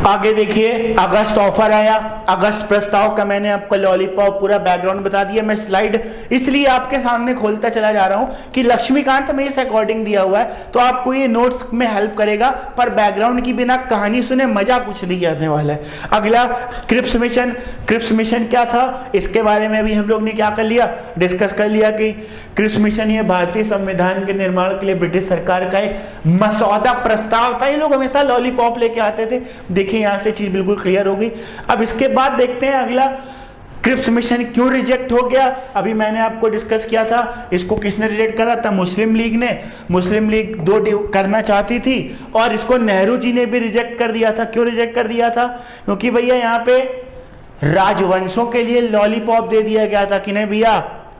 [SPEAKER 1] आगे देखिए अगस्त ऑफर आया। अगस्त प्रस्ताव का मैंने आपको लॉलीपॉप पूरा बैकग्राउंड बता दिया। मैं स्लाइड इसलिए आपके सामने खोलता चला जा रहा हूं कि लक्ष्मीकांत में इस अकॉर्डिंग दिया हुआ है, तो आपको ये नोट्स में हेल्प करेगा, पर बैकग्राउंड की बिना कहानी सुने मजा कुछ नहीं आने वाला है। अगला क्रिप्स मिशन। क्रिप्स मिशन क्या था, इसके बारे में भी हम लोग ने क्या कर लिया, डिस्कस कर लिया कि क्रिप्स मिशन ये भारतीय संविधान के निर्माण के लिए ब्रिटिश सरकार का एक मसौदा प्रस्ताव था। ये लोग हमेशा लॉलीपॉप लेके आते थे। देखिए यहां से चीज बिल्कुल क्लियर हो गई। अब इसके बाद देखते हैं अगला, क्रिप्स मिशन क्यों रिजेक्ट हो गया। अभी मैंने आपको डिस्कस किया था, इसको किसने रिजेक्ट करा था, मुस्लिम लीग ने। मुस्लिम लीग 2 करना चाहती थी और इसको नेहरू जी ने भी रिजेक्ट कर दिया था। क्यों रिजेक्ट कर दिया था, क्योंकि भैया यहाँ पे राजवंशों के लिए लॉलीपॉप दे दिया गया था कि नहीं भैया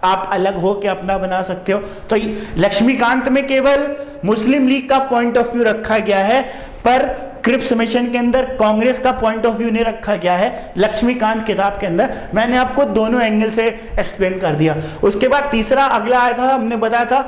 [SPEAKER 1] आप अलग हो के अपना बना सकते हो। तो लक्ष्मीकांत में केवल मुस्लिम लीग का पॉइंट ऑफ व्यू रखा गया है, पर क्रिप्स मिशन के अंदर कांग्रेस का पॉइंट ऑफ व्यू नहीं रखा गया है। लक्ष्मीकांत किताब के अंदर मैंने आपको दोनों एंगल से एक्सप्लेन कर दिया। उसके बाद तीसरा अगला आया था, हमने बताया था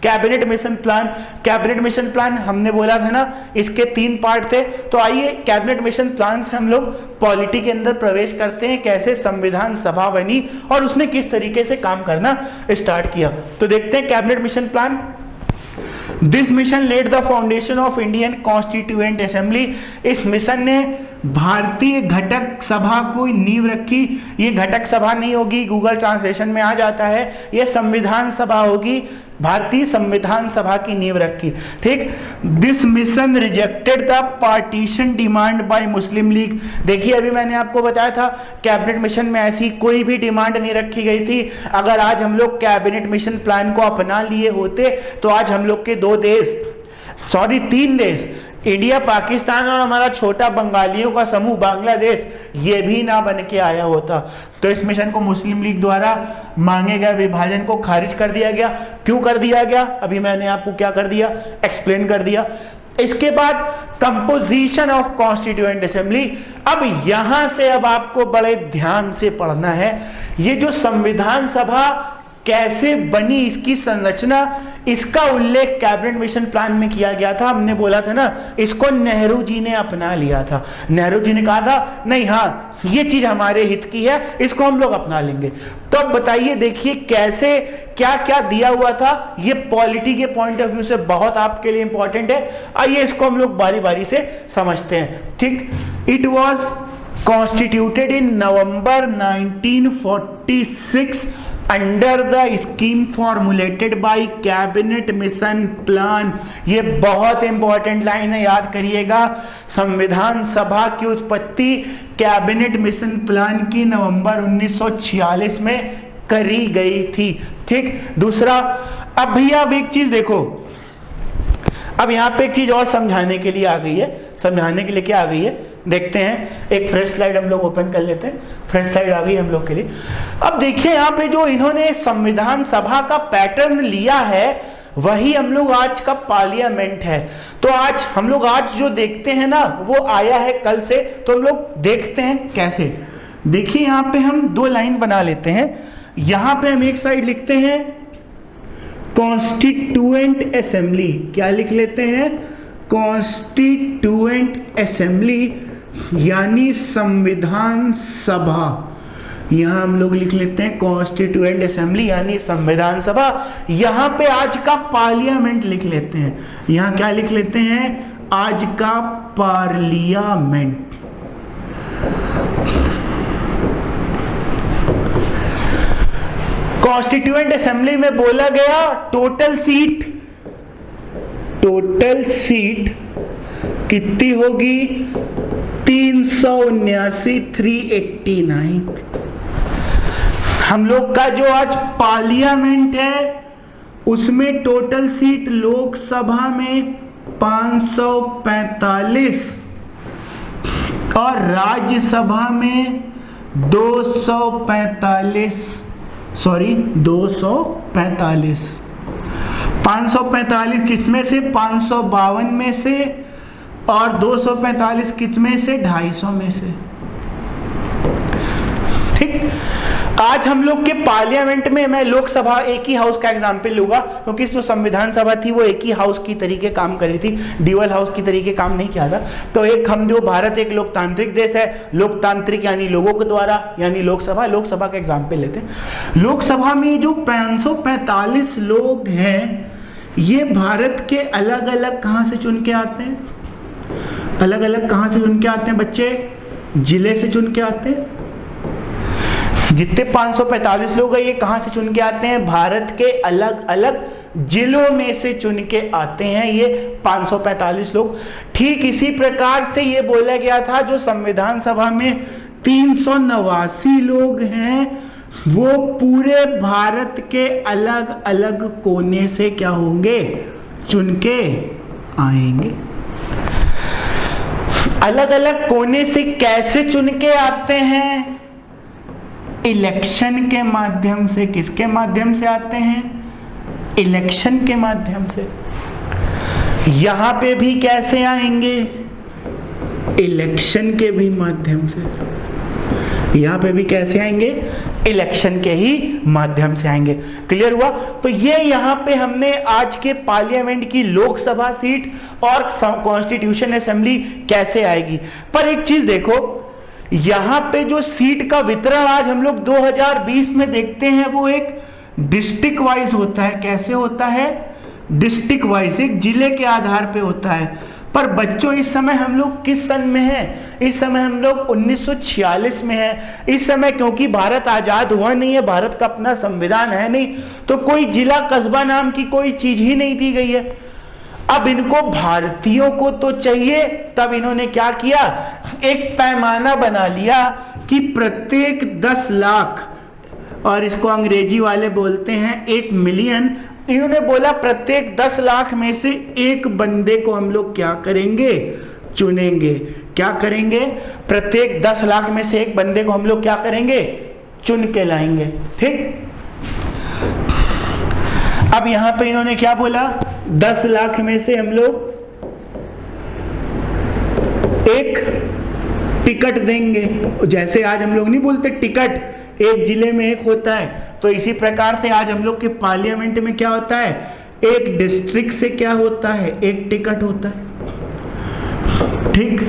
[SPEAKER 1] cabinet mission plan. Cabinet mission plan हमने बोला था ना, इसके 3 पार्ट थे। तो आइए कैबिनेट मिशन प्लान से हम लोग पॉलिटी के अंदर प्रवेश करते हैं, कैसे संविधान सभा बनी और उसने किस तरीके से काम करना स्टार्ट किया। तो देखते हैं cabinet mission plan. This mission led the foundation of Indian constituent assembly. इस मिशन ने भारतीय घटक सभा को नींव रखी। ये घटक सभा नहीं होगी, गूगल ट्रांसलेशन में आ जाता है, ये संविधान सभा होगी। भारतीय संविधान सभा की नींव रखी। ठीक, this mission rejected the partition demand by Muslim league. देखिए अभी मैंने आपको बताया था कैबिनेट मिशन में ऐसी कोई भी डिमांड नहीं रखी गई थी। अगर आज हम लोग कैबिनेट मिशन प्लान को अपना लिए होते तो आज हम लोग के 2 देश सॉरी 3 देश, इंडिया, पाकिस्तान और हमारा छोटा बंगालियों का समूह बांग्लादेश, ये भी ना बन के आया होता तो इस मिशन को मुस्लिम लीग द्वारा मांगे गए विभाजन को खारिज कर दिया गया। क्यों कर दिया गया, अभी मैंने आपको क्या कर दिया, एक्सप्लेन कर दिया। इसके बाद कंपोजिशन ऑफ कॉन्स्टिट्यूएंट असेंबली। अब यहां से अब आपको बड़े ध्यान से पढ़ना है, ये जो संविधान सभा कैसे बनी, इसकी संरचना, इसका उल्लेख कैबिनेट मिशन प्लान में किया गया था। हमने बोला था ना, इसको नेहरू जी ने अपना लिया था। नेहरू जी ने कहा था नहीं, हाँ ये चीज हमारे हित की है, इसको हम लोग अपना लेंगे। तो अब बताइए, देखिए कैसे क्या क्या दिया हुआ था, ये पॉलिटी के पॉइंट ऑफ व्यू से बहुत आपके लिए इंपॉर्टेंट है। आइए इसको हम लोग बारी बारी से समझते हैं, ठीक। It was constituted in November 1946 under the scheme formulated bye cabinet mission plan. ये बहुत इंपॉर्टेंट लाइन है, याद करिएगा। संविधान सभा की उत्पत्ति कैबिनेट मिशन प्लान की नवंबर 1946 में करी गई थी, ठीक। दूसरा, अब भैया अब एक चीज देखो, अब यहां पे एक चीज और समझाने के लिए आ गई है। समझाने के लिए क्या आ गई है, देखते हैं। एक फ्रेश स्लाइड हम लोग ओपन कर लेते हैं। फ्रेश स्लाइड आ गई हम लोग के लिए। अब देखिए यहाँ पे जो इन्होंने संविधान सभा का पैटर्न लिया है, वही हम लोग आज का पार्लियामेंट है। तो आज हम लोग आज जो देखते हैं ना, वो आया है कल से, तो हम लोग देखते हैं कैसे। देखिए यहाँ पे हम 2 लाइन बना लेते हैं। यहाँ पे हम एक साइड लिखते हैं कॉन्स्टिट्यूएंट असेंबली, क्या लिख लेते हैं, कॉन्स्टिट्यूएंट असेंबली यानी संविधान सभा। यहां हम लोग लिख लेते हैं कॉन्स्टिट्यूएंट असेंबली यानी संविधान सभा। यहां पे आज का पार्लियामेंट लिख लेते हैं। यहां क्या लिख लेते हैं, आज का पार्लियामेंट। कॉन्स्टिट्यूएंट असेंबली में बोला गया टोटल सीट कितनी होगी, 379, 389। हम लोग का जो आज पार्लियामेंट है, उसमें टोटल सीट लोकसभा में 545 और राज्यसभा में 245, 545 किसमें से, 552 में से, और 245 कितने से, 250 में से, ठीक। आज हम लोग के पार्लियामेंट में, मैं लोकसभा एक ही हाउस का एग्जांपल लूंगा, क्योंकि जो संविधान सभा थी वो एक ही हाउस की तरीके काम कर रही थी, ड्यूअल हाउस की तरीके काम नहीं किया था। तो एक हम जो भारत एक लोकतांत्रिक देश है, लोकतांत्रिक यानी लोगों के द्वारा, यानी लोकसभा का एग्जांपल लेते हैं। लोकसभा में जो 545 लोग हैं, ये भारत के अलग अलग कहां से चुन के आते हैं, अलग अलग कहां से चुन के आते हैं बच्चे, जिले से चुन के आते हैं। जितने 545 लोग हैं, ये कहां से चुन के आते हैं, भारत के अलग अलग जिलों में से चुन के आते हैं ये 545 लोग। ठीक इसी प्रकार से ये बोला गया था, जो संविधान सभा में 389 लोग हैं, वो पूरे भारत के अलग अलग कोने से क्या होंगे, चुन के आएंगे। अलग अलग कोने से कैसे चुन के आते हैं, इलेक्शन के माध्यम से। किसके माध्यम से आते हैं, इलेक्शन के माध्यम से। यहां पे भी कैसे आएंगे, इलेक्शन के भी माध्यम से। यहां पे भी कैसे आएंगे, इलेक्शन के ही माध्यम से आएंगे। क्लियर हुआ। तो ये यहां पे हमने आज के पार्लियामेंट की लोकसभा सीट और कॉन्स्टिट्यूशन असेंबली कैसे आएगी। पर एक चीज देखो, यहां पे जो सीट का वितरण आज हम लोग 2020 में देखते हैं, वो एक डिस्ट्रिक्ट वाइज होता है। कैसे होता है, डिस्ट्रिक्ट वाइज, एक जिले के आधार पे होता है। पर बच्चों, इस समय हम लोग किस सन में हैं, इस समय हम लोग 1946 में हैं। इस समय क्योंकि भारत आजाद हुआ नहीं है, भारत का अपना संविधान है नहीं, तो कोई जिला कस्बा नाम की कोई चीज ही नहीं दी गई है। अब इनको भारतीयों को तो चाहिए, तब इन्होंने क्या किया, एक पैमाना बना लिया कि प्रत्येक 10 लाख, और इसको अंग्रेजी वाले बोलते हैं 1 मिलियन इन्होंने बोला प्रत्येक 10 लाख में से एक बंदे को हम लोग क्या करेंगे, चुनेंगे। क्या करेंगे, प्रत्येक 10 लाख में से एक बंदे को हम लोग क्या करेंगे, चुन के लाएंगे। ठीक, अब यहां पे इन्होंने क्या बोला, 10 लाख में से हम लोग एक टिकट देंगे। जैसे आज हम लोग नहीं बोलते टिकट, एक जिले में एक होता है, तो इसी प्रकार से आज हम लोग के पार्लियामेंट में क्या होता है, एक डिस्ट्रिक्ट से क्या होता है, एक टिकट होता है। ठीक,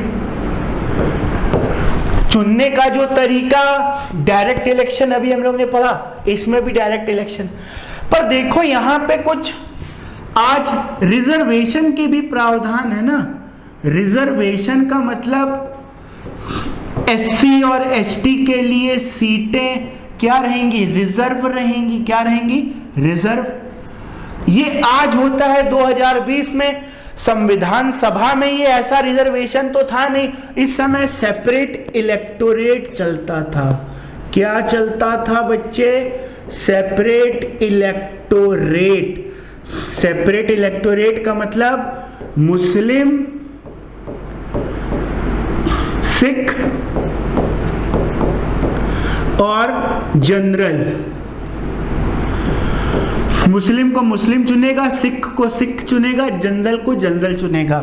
[SPEAKER 1] चुनने का जो तरीका डायरेक्ट इलेक्शन अभी हम लोग ने पढ़ा, इसमें भी डायरेक्ट इलेक्शन। पर देखो यहां पे कुछ आज रिजर्वेशन के भी प्रावधान है ना। रिजर्वेशन का मतलब एससी और एसटी के लिए सीटें क्या रहेंगी, रिजर्व रहेंगी। क्या रहेंगी, रिजर्व। ये आज होता है 2020 में। संविधान सभा में ये ऐसा रिजर्वेशन तो था नहीं, इस समय सेपरेट इलेक्टोरेट चलता था। क्या चलता था बच्चे, सेपरेट इलेक्टोरेट। सेपरेट इलेक्टोरेट का मतलब मुस्लिम, सिख और जनरल। मुस्लिम को मुस्लिम चुनेगा, सिख को सिख चुनेगा, जनरल को जनरल चुनेगा।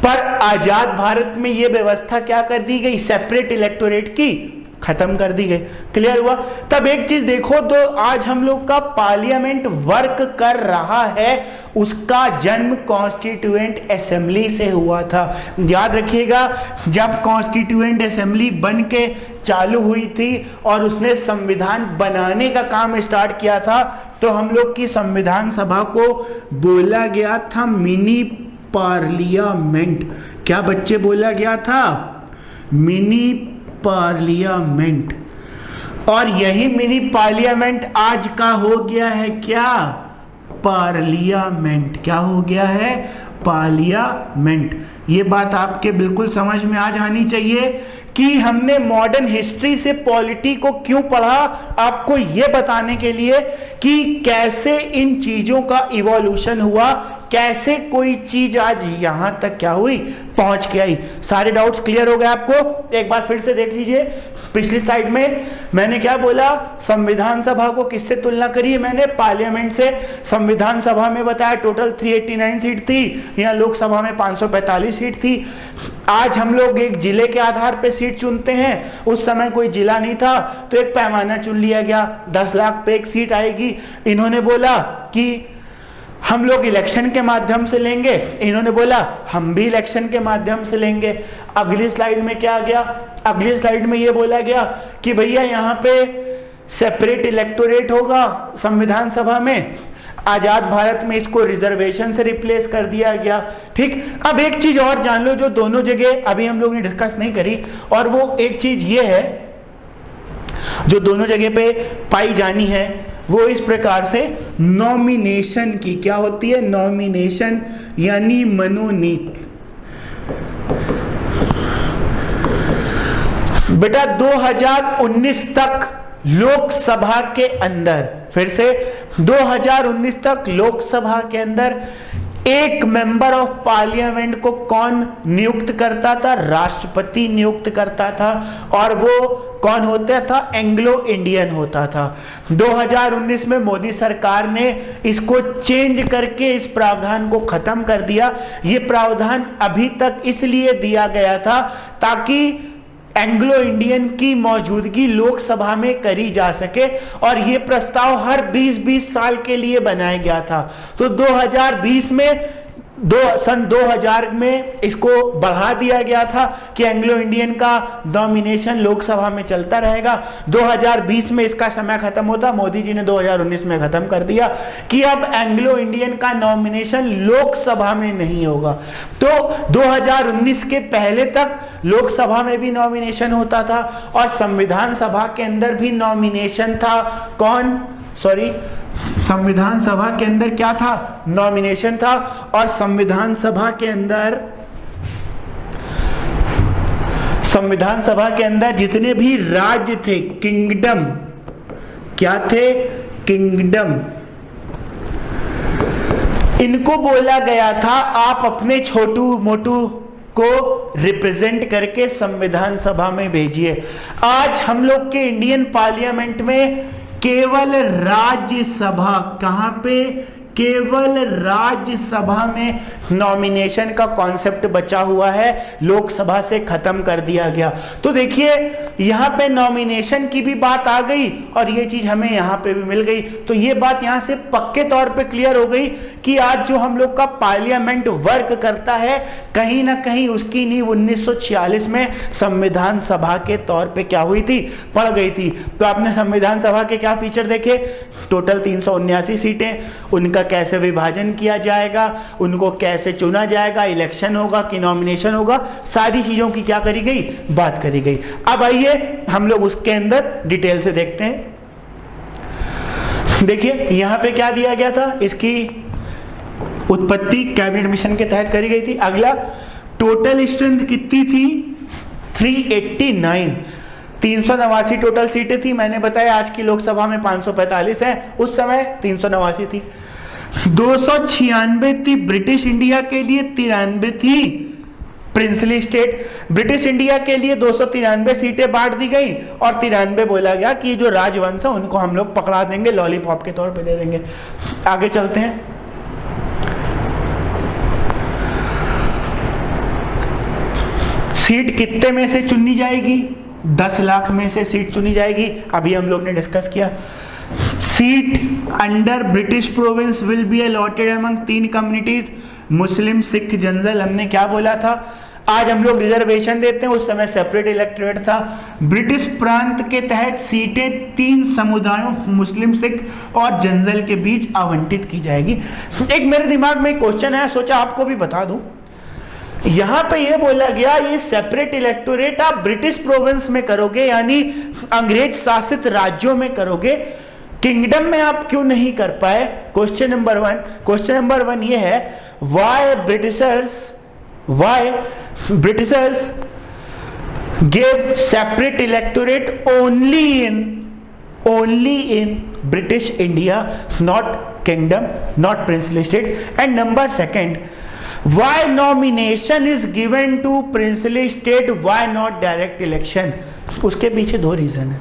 [SPEAKER 1] पर आजाद भारत में यह व्यवस्था क्या कर दी गई, सेपरेट इलेक्टोरेट की खत्म कर दी गई। क्लियर हुआ। तब एक चीज देखो, तो आज हम लोग का पार्लियामेंट वर्क कर रहा है, उसका जन्म कॉन्स्टिट्यूएंट असेंबली से हुआ था। याद रखिएगा, जब कॉन्स्टिट्यूएंट असेंबली बन के चालू हुई थी और उसने संविधान बनाने का काम स्टार्ट किया था, तो हम लोग की संविधान सभा को बोला गया था मिनी पार्लियामेंट। क्या बच्चे बोला गया था, मिनी पार्लियामेंट। और यही मिनी पार्लियामेंट आज का हो गया है क्या, पार्लियामेंट। क्या हो गया है, पार्लियामेंट। ये बात आपके बिल्कुल समझ में आ जानी चाहिए कि हमने मॉडर्न हिस्ट्री से पॉलिटी को क्यों पढ़ा, आपको ये बताने के लिए कि कैसे इन चीजों का इवोल्यूशन हुआ, कैसे कोई चीज आज यहां तक क्या हुई, पहुंच के आई। सारे डाउट्स क्लियर हो गए आपको। एक बार फिर से देख लीजिए, पिछली स्लाइड में मैंने क्या बोला, संविधान सभा को किससे तुलना करी है मैंने, पार्लियामेंट से। संविधान सभा में बताया टोटल 389 सीट थी, यहाँ लोकसभा में 545 सीट थी। आज हम लोग एक जिले के आधार पे सीट चुनते हैं, उस समय कोई जिला नहीं था, तो एक पैमाना चुन लिया गया, 10 लाख पे एक सीट आएगी। इन्होंने बोला कि हम लोग इलेक्शन के माध्यम से लेंगे, इन्होंने बोला हम भी इलेक्शन के माध्यम से लेंगे। अगली स्लाइड में क्या आ गया, अगली स्लाइड में ये बोला गया कि भैया यहाँ पे सेपरेट इलेक्टोरेट होगा संविधान सभा में। आजाद भारत में इसको रिजर्वेशन से रिप्लेस कर दिया गया। ठीक, अब एक चीज और जान लो जो दोनों जगह अभी हम लोग ने डिस्कस नहीं करी, और वो एक चीज ये है जो दोनों जगह पे पाई जानी है, वो इस प्रकार से नॉमिनेशन की। क्या होती है, नॉमिनेशन यानी मनोनीत। बेटा 2019 तक लोकसभा के अंदर, फिर से 2019 तक लोकसभा के अंदर एक मेंबर ऑफ पार्लियामेंट को कौन नियुक्त करता था, राष्ट्रपति नियुक्त करता था, और वो कौन होता था, एंग्लो इंडियन होता था। 2019 में मोदी सरकार ने इसको चेंज करके इस प्रावधान को खत्म कर दिया। ये प्रावधान अभी तक इसलिए दिया गया था ताकि एंग्लो इंडियन की मौजूदगी लोकसभा में करी जा सके, और यह प्रस्ताव हर 20-20 साल के लिए बनाया गया था। तो 2020 में सन 2000 में इसको बढ़ा दिया गया था कि एंग्लो इंडियन का नॉमिनेशन लोकसभा में चलता रहेगा। 2020 में इसका समय खत्म होता, मोदी जी ने 2019 में खत्म कर दिया कि अब एंग्लो इंडियन का नॉमिनेशन लोकसभा में नहीं होगा। तो 2019 के पहले तक लोकसभा में भी नॉमिनेशन होता था और संविधान सभा के अंदर भी नॉमिनेशन था। संविधान सभा के अंदर क्या था, नॉमिनेशन था। और संविधान सभा के अंदर जितने भी राज्य थे, किंगडम, क्या थे, किंगडम, इनको बोला गया था आप अपने छोटू मोटू को रिप्रेजेंट करके संविधान सभा में भेजिए। आज हम लोग के इंडियन पार्लियामेंट में केवल राज्यसभा, कहां पे, केवल राज्यसभा में नॉमिनेशन का कॉन्सेप्ट बचा हुआ है, लोकसभा से खत्म कर दिया गया। तो देखिए यहां पे नॉमिनेशन की भी बात आ गई और ये चीज हमें यहां पे भी मिल गई। तो ये बात यहां से पक्के तौर पे क्लियर हो गई कि आज जो हम लोग का पार्लियामेंट वर्क करता है कहीं ना कहीं उसकी नींव 1946 में संविधान सभा के तौर पे क्या हुई थी, पड़ गई थी। तो आपने संविधान सभा के क्या फीचर देखे, टोटल 379 सीटें, उनका कैसे विभाजन किया जाएगा, उनको कैसे चुना जाएगा, इलेक्शन होगा कि नॉमिनेशन होगा, सारी चीजों की क्या करी गई, बात करी गई। अब आइए हम लोग उसके अंदर डिटेल से देखते हैं। देखिए यहां पे क्या दिया गया था, इसकी उत्पत्ति कैबिनेट मिशन के तहत करी गई थी। अगला, टोटल स्ट्रेंथ कितनी थी, 389, 389 टोटल सीटें थी। मैंने बताया आज की लोकसभा में 545 है, उस समय 389 थी। 296 थी ब्रिटिश इंडिया के लिए, 93 थी प्रिंसली स्टेट। ब्रिटिश इंडिया के लिए 293 सीटें बांट दी गई और 93 बोला गया कि जो राजवंश है उनको हम लोग पकड़ा देंगे, लॉलीपॉप के तौर पे दे देंगे। आगे चलते हैं। सीट कितने में से चुनी जाएगी, 10 लाख में से सीट चुनी जाएगी, अभी हम लोग ने डिस्कस किया। Seat under British province will be allotted among 3 communities, Muslim, Sikh, general. हमने क्या बोला था, आज हम लोग रिजर्वेशन देते हैं, उस समय सेपरेट इलेक्टोरेट था। ब्रिटिश प्रांत के तहत सीटें 3 समुदायों, मुस्लिम, सिख और जनरल के बीच आवंटित की जाएगी। एक मेरे दिमाग में क्वेश्चन है, सोचा आपको भी बता दूं। यहां पे ये बोला गया ये सेपरेट इलेक्टोरेट आप ब्रिटिश प्रोविंस में करोगे, यानी अंग्रेज शासित राज्यों में करोगे, किंगडम में आप क्यों नहीं कर पाए? Question number 1। क्वेश्चन नंबर 1 ये है, why Britishers gave separate electorate only in British India, not kingdom, not princely state. And number 2, why nomination is given to princely state, why not direct election? उसके पीछे 2 reason है।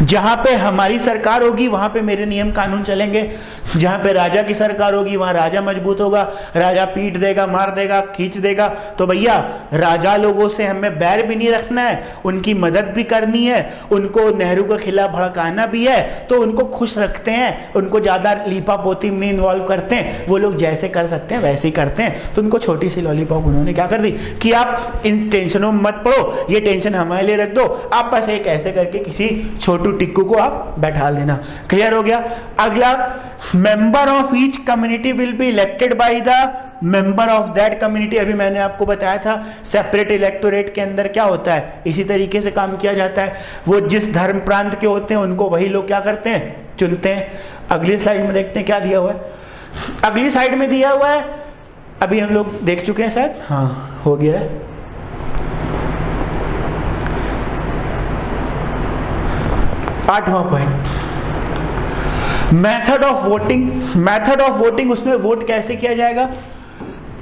[SPEAKER 1] जहां पे हमारी सरकार होगी वहां पे मेरे नियम कानून चलेंगे, जहां पे राजा की सरकार होगी वहां राजा मजबूत होगा, राजा पीट देगा, मार देगा, खींच देगा। तो भैया राजा लोगों से हमें बैर भी नहीं रखना है, उनकी मदद भी करनी है, उनको नेहरू के खिलाफ भड़काना भी है, तो उनको खुश रखते हैं, उनको ज्यादा लीपा पोती में इन्वॉल्व करते हैं। वो लोग जैसे कर सकते हैं वैसे ही करते हैं। तो उनको छोटी सी लॉलीपॉप उन्होंने क्या कर दी कि आप इन टेंशनों में मत पड़ो, ये टेंशन हमारे लिए रख दो, आप बस एक ऐसे करके किसी छोटू टिक्कू को आप बैठा देना। क्लियर हो गया। अगला, member of each community will be elected by the member of that community. अभी मैंने आपको बताया था सेपरेट इलेक्टोरेट के अंदर क्या होता है, इसी तरीके से काम किया जाता है। वो जिस धर्म प्रांत के होते हैं उनको वही लोग क्या करते हैं, चुनते हैं। अगली स्लाइड में देखते हैं क्या दिया हुआ है। अगली साइड में दिया हुआ है, अभी हम लोग देख चुके हैं शायद, हाँ हो गया है। 8वां पॉइंट, मेथड ऑफ वोटिंग। उसमें वोट कैसे किया जाएगा,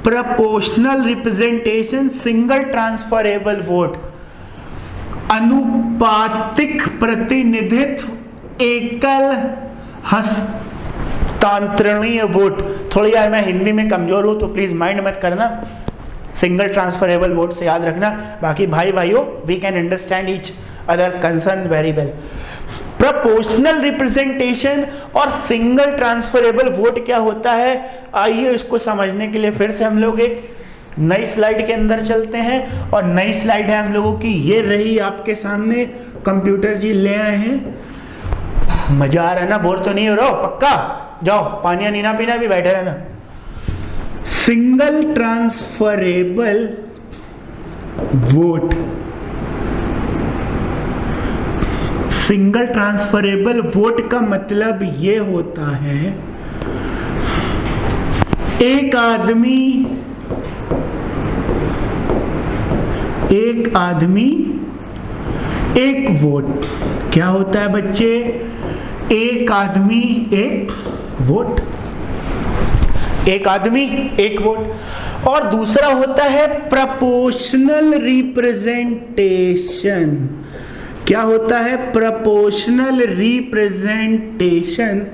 [SPEAKER 1] proportional representation, single transferable vote, अनुपातिक प्रतिनिधित्व, एकल हस्तांतरणीय वोट। थोड़ी यार मैं हिंदी में कमजोर हूं तो प्लीज माइंड मत करना, सिंगल ट्रांसफरेबल वोट से याद रखना। बाकी भाइयों we can understand each other concern very well. Proportional representation और सिंगल ट्रांसफरेबल वोट क्या होता है, आइए इसको समझने के लिए फिर से हम लोग एक नई स्लाइड के अंदर चलते हैं। और नई स्लाइड है हम लोगों की, ये रही आपके सामने, कंप्यूटर जी ले आए हैं। मजा आ रहा है ना, बोर तो नहीं हो रहा हो? पक्का जाओ पानी नीना पीना भी बैठे रहना। Single transferable vote, single transferable vote का मतलब ये होता है एक आदमी एक वोट। क्या होता है बच्चे, एक आदमी एक वोट। एक आदमी एक वोट। और दूसरा होता है प्रोपोर्शनल रिप्रेजेंटेशन। क्या होता है? Proportional representation.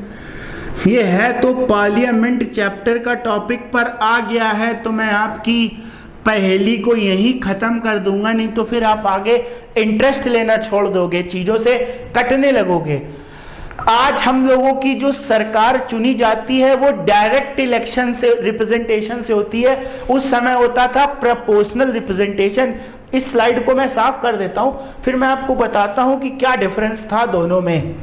[SPEAKER 1] ये है तो पार्लियामेंट चैप्टर का टॉपिक पर आ गया है, तो मैं आपकी पहेली को यही खत्म कर दूंगा, नहीं तो फिर आप आगे इंटरेस्ट लेना छोड़ दोगे, चीजों से कटने लगोगे। आज हम लोगों की जो सरकार चुनी जाती है वो डायरेक्ट इलेक्शन से, रिप्रेजेंटेशन से होती है। उस समय होता था प्रोपोर्शनल रिप्रेजेंटेशन। इस स्लाइड को मैं साफ कर देता हूं, फिर मैं आपको बताता हूं कि क्या डिफरेंस था दोनों में।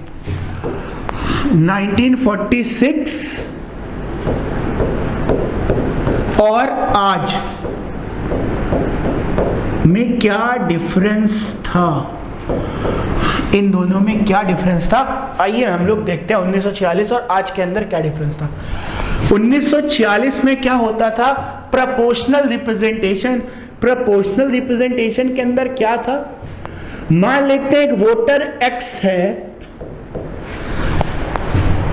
[SPEAKER 1] 1946 और आज में क्या डिफरेंस था, इन दोनों में क्या डिफरेंस था, आइए हम लोग देखते हैं 1946 और आज के अंदर क्या डिफरेंस था। 1946 में क्या होता था? Proportional representation. प्रोपोर्शनल रिप्रेजेंटेशन के अंदर क्या था? मान लेते हैं एक वोटर एक्स है,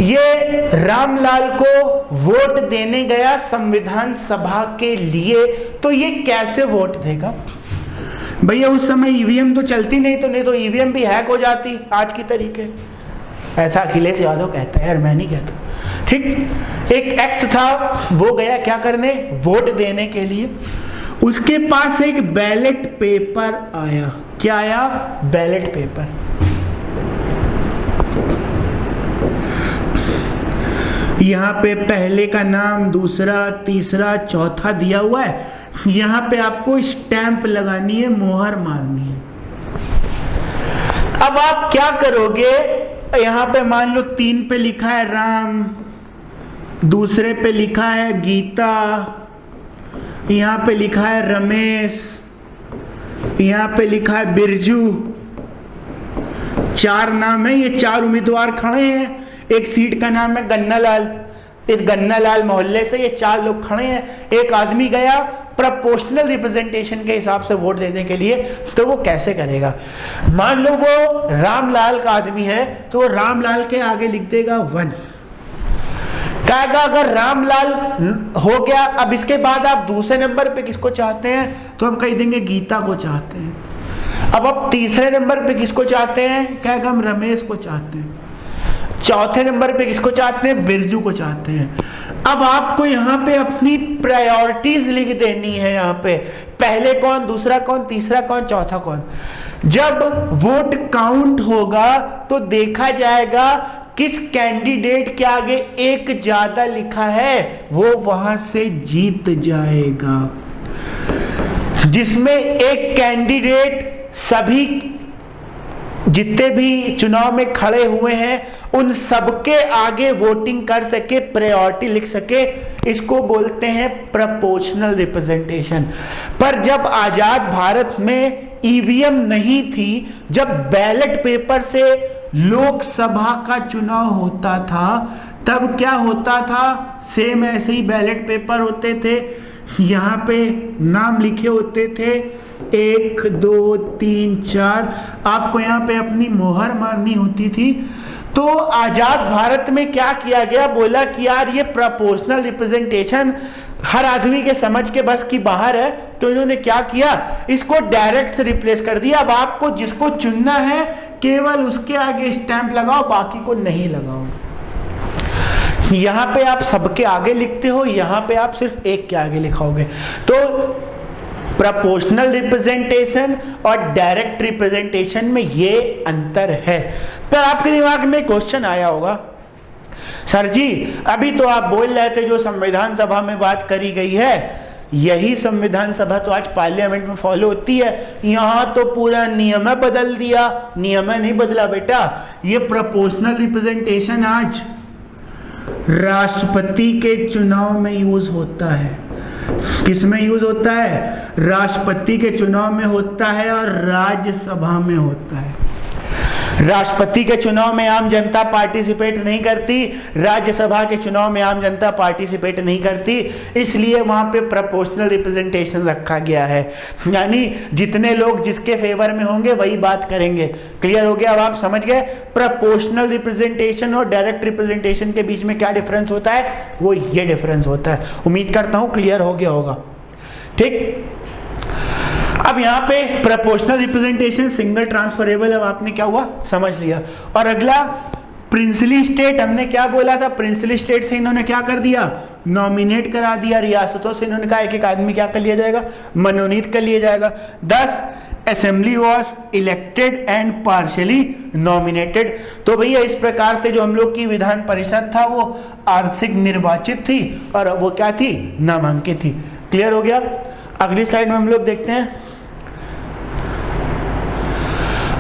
[SPEAKER 1] ये रामलाल को वोट देने गया संविधान सभा के लिए, तो ये कैसे वोट देगा? भैया उस समय ईवीएम तो चलती नहीं तो ईवीएम भी हैक हो जाती आज की तरीके, ऐसा अखिलेश यादव कहता है, यार मैं नहीं कहता। ठीक, एक एक्स था, वो गया क्या करने? वोट देने के लिए। उसके पास एक बैलेट पेपर आया। क्या आया? Ballot paper. यहाँ पे पहले का नाम, दूसरा, तीसरा, चौथा दिया हुआ है। यहाँ पे आपको स्टैंप लगानी है, मोहर मारनी है। अब आप क्या करोगे? यहाँ पे मान लो 3 पे लिखा है राम, दूसरे पे लिखा है गीता, यहाँ पे लिखा है रमेश, यहाँ पे लिखा है बिरजू। 4 नाम है, ये 4 उम्मीदवार खड़े हैं। एक सीट का नाम है गन्नालाल, इस गन्नालाल मोहल्ले से ये 4 लोग खड़े हैं। एक आदमी गया प्रोपोर्शनल रिप्रेजेंटेशन के हिसाब से वोट देने के लिए, तो वो कैसे करेगा? मान लो वो रामलाल का आदमी है, तो रामलाल के आगे लिख देगा 1। कहेगा अगर रामलाल हो गया, अब इसके बाद आप दूसरे नंबर पे किसको चाहते हैं? तो हम कह देंगे गीता को चाहते हैं। अब आप तीसरे नंबर पे किसको चाहते हैं? कहेगा हम रमेश को चाहते हैं। चौथे नंबर पे किसको चाहते हैं? बिरजू को चाहते हैं। अब आपको यहाँ पे अपनी प्रायोरिटीज लिख देनी है। यहाँ पे पहले कौन, दूसरा कौन, तीसरा कौन, चौथा कौन। जब वोट काउंट होगा तो देखा जाएगा किस कैंडिडेट के आगे एक ज्यादा लिखा है, वो वहां से जीत जाएगा। जिसमें एक कैंडिडेट सभी जितने भी चुनाव में खड़े हुए हैं उन सबके आगे वोटिंग कर सके, प्रायोरिटी लिख सके, इसको बोलते हैं प्रोपोर्शनल रिप्रेजेंटेशन। पर जब आजाद भारत में ईवीएम नहीं थी, जब बैलेट पेपर से लोकसभा का चुनाव होता था, तब क्या होता था? सेम ऐसे ही बैलेट पेपर होते थे, यहाँ पे नाम लिखे होते थे 1 2 3 4, आपको यहाँ पे अपनी मोहर मारनी होती थी। तो आजाद भारत में क्या किया गया? बोला कि यार ये प्रोपोर्शनल रिप्रेजेंटेशन हर आदमी के समझ के बस की बाहर है, तो इन्होंने क्या किया? इसको डायरेक्ट से रिप्लेस कर दिया। अब आपको जिसको चुनना है केवल उसके आगे स्टैंप लगाओ, बाकी को नहीं लगाओ। यहाँ पे आप सबके आगे लिखते हो, यहाँ पे आप सिर्फ एक के आगे लिखाओगे। तो प्रोपोर्शनल रिप्रेजेंटेशन और डायरेक्ट रिप्रेजेंटेशन में ये अंतर है। पर आपके दिमाग में क्वेश्चन आया होगा, सर जी अभी तो आप बोल रहे थे जो संविधान सभा में बात करी गई है, यही संविधान सभा तो आज पार्लियामेंट में फॉलो होती है, यहाँ तो पूरा नियम बदल दिया। नियम नहीं बदला बेटा, ये प्रोपोर्शनल रिप्रेजेंटेशन आज राष्ट्रपति के चुनाव में यूज होता है। किस में यूज होता है? राष्ट्रपति के चुनाव में होता है और राज्यसभा में होता है। राष्ट्रपति के चुनाव में आम जनता पार्टिसिपेट नहीं करती, राज्यसभा के चुनाव में आम जनता पार्टिसिपेट नहीं करती, इसलिए वहां पे प्रोपोर्शनल रिप्रेजेंटेशन रखा गया है, यानी जितने लोग जिसके फेवर में होंगे वही बात करेंगे। क्लियर हो गया? अब आप समझ गए प्रोपोर्शनल रिप्रेजेंटेशन और डायरेक्ट रिप्रेजेंटेशन के बीच में क्या डिफरेंस होता है? वो ये डिफरेंस होता है। उम्मीद करता हूं क्लियर हो गया होगा। ठीक, अब यहां पे प्रोपोर्शनल रिप्रेजेंटेशन सिंगल ट्रांसफरेबल, अब आपने क्या हुआ समझ लिया। और अगला प्रिंसली स्टेट, हमने क्या बोला था? प्रिंसली स्टेट से इन्होंने क्या कर दिया? नॉमिनेट करा दिया। रियासतों से इन्होंने कहा एक एक आदमी क्या कर लिया जाएगा? मनोनीत कर लिया जाएगा। 10 assembly was elected and partially nominated. तो भैया इस प्रकार से जो हम लोग की विधान परिषद था वो आर्थिक निर्वाचित थी और वो क्या थी? नामांकित थी। क्लियर हो गया? अगली स्लाइड में हम लोग देखते हैं।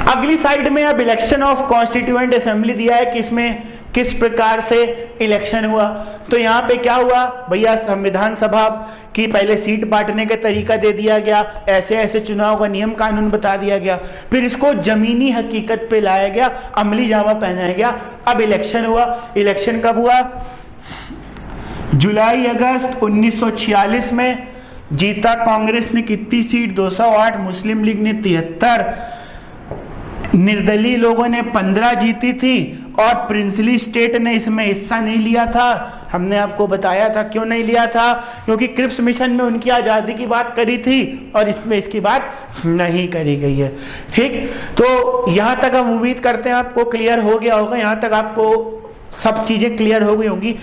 [SPEAKER 1] अगली साइड में अब इलेक्शन ऑफ कॉन्स्टिट्यूएंट असेंबली दिया है कि इसमें किस प्रकार से इलेक्शन हुआ। तो यहाँ पे क्या हुआ भैया? संविधान सभा की पहले सीट बांटने का तरीका दे दिया गया, ऐसे ऐसे चुनाव का नियम कानून बता दिया गया, फिर इसको जमीनी हकीकत पे लाया गया, अमली जामा पहनाया गया। अब इलेक्शन हुआ। इलेक्शन कब हुआ? जुलाई अगस्त 1946 में। जीता कांग्रेस ने कितनी सीट? 208, मुस्लिम लीग ने 73, निर्दलीय लोगों ने 15 जीती थी और प्रिंसली स्टेट ने इसमें हिस्सा नहीं लिया था। हमने आपको बताया था क्यों नहीं लिया था, क्योंकि क्रिप्स मिशन में उनकी आज़ादी की बात करी थी और इसमें इसकी बात नहीं करी गई है। ठीक, तो यहां तक हम उम्मीद करते हैं आपको क्लियर हो गया होगा, यहां तक आपको सब चीजें क्लियर हो गई होंगी।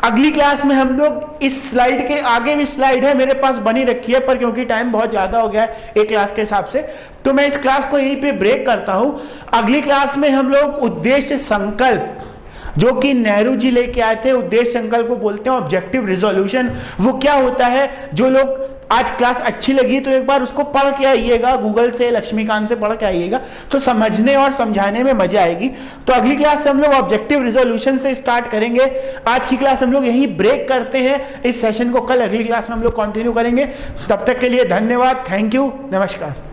[SPEAKER 1] अगली क्लास में हम लोग इस स्लाइड के आगे भी स्लाइड है मेरे पास बनी रखी है, पर क्योंकि टाइम बहुत ज्यादा हो गया है एक क्लास के हिसाब से, तो मैं इस क्लास को यहीं पे ब्रेक करता हूं। अगली क्लास में हम लोग उद्देश्य संकल्प, जो कि नेहरू जी लेके आए थे, उद्देश्य संकल्प को बोलते हैं ऑब्जेक्टिव रिजोल्यूशन। वो क्या होता है? जो लोग आज क्लास अच्छी लगी तो एक बार उसको पढ़ के आइएगा, गूगल से, लक्ष्मीकांत से पढ़ के आइएगा, तो समझने और समझाने में मजा आएगी। तो अगली क्लास से हम लोग ऑब्जेक्टिव रिजोल्यूशन से स्टार्ट करेंगे। आज की क्लास हम लोग यहीं ब्रेक करते हैं, इस सेशन को कल अगली क्लास में हम लोग कंटिन्यू करेंगे। तब तक के लिए धन्यवाद, थैंक यू, नमस्कार।